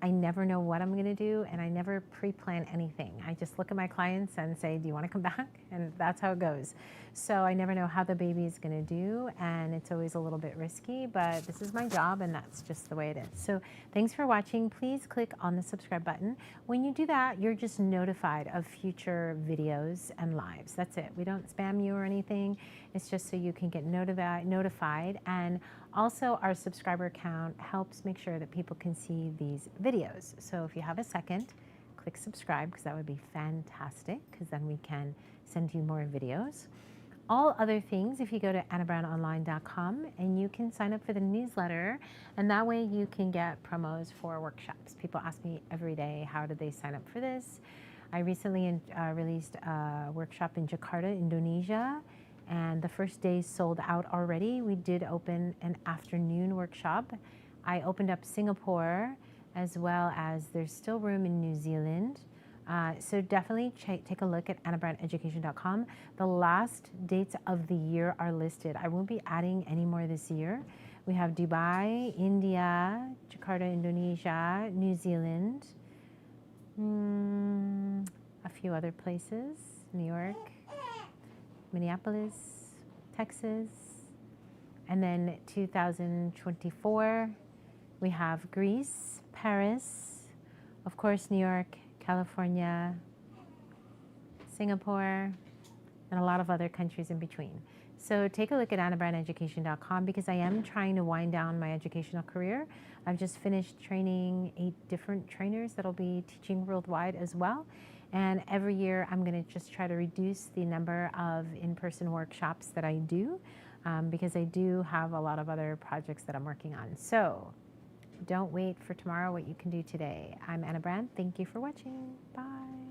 I never know what I'm going to do, and I never pre-plan anything. I just look at my clients and say, do you want to come back? And that's how it goes. So I never know how the baby is going to do, and it's always a little bit risky, but this is my job, and that's just the way it is. So thanks for watching. Please click on the subscribe button. When you do that, you're just notified of future videos and lives. That's it. We don't spam you or anything. It's just so you can get notified. And also, our subscriber count helps make sure that people can see these videos. So if you have a second, click subscribe, because that would be fantastic, because then we can send you more videos. All other things, if you go to AnnaBrandtOnline.com, and you can sign up for the newsletter, and that way you can get promos for workshops. People ask me every day, how did they sign up for this? I recently released a workshop in Jakarta, Indonesia, and the first day sold out already. We did open an afternoon workshop. I opened up Singapore, as well as there's still room in New Zealand. So definitely take a look at AnnaBrandtEducation.com. The last dates of the year are listed. I won't be adding any more this year. We have Dubai, India, Jakarta, Indonesia, New Zealand, a few other places, New York, Minneapolis, Texas, and then 2024, we have Greece, Paris, of course, New York, California, Singapore, and a lot of other countries in between. So take a look at AnnaBrandtEducation.com, because I am trying to wind down my educational career. I've just finished training 8 different trainers that'll be teaching worldwide as well. And every year I'm going to just try to reduce the number of in-person workshops that I do, because I do have a lot of other projects that I'm working on. So don't wait for tomorrow what you can do today. I'm Anna Brandt. Thank you for watching. Bye.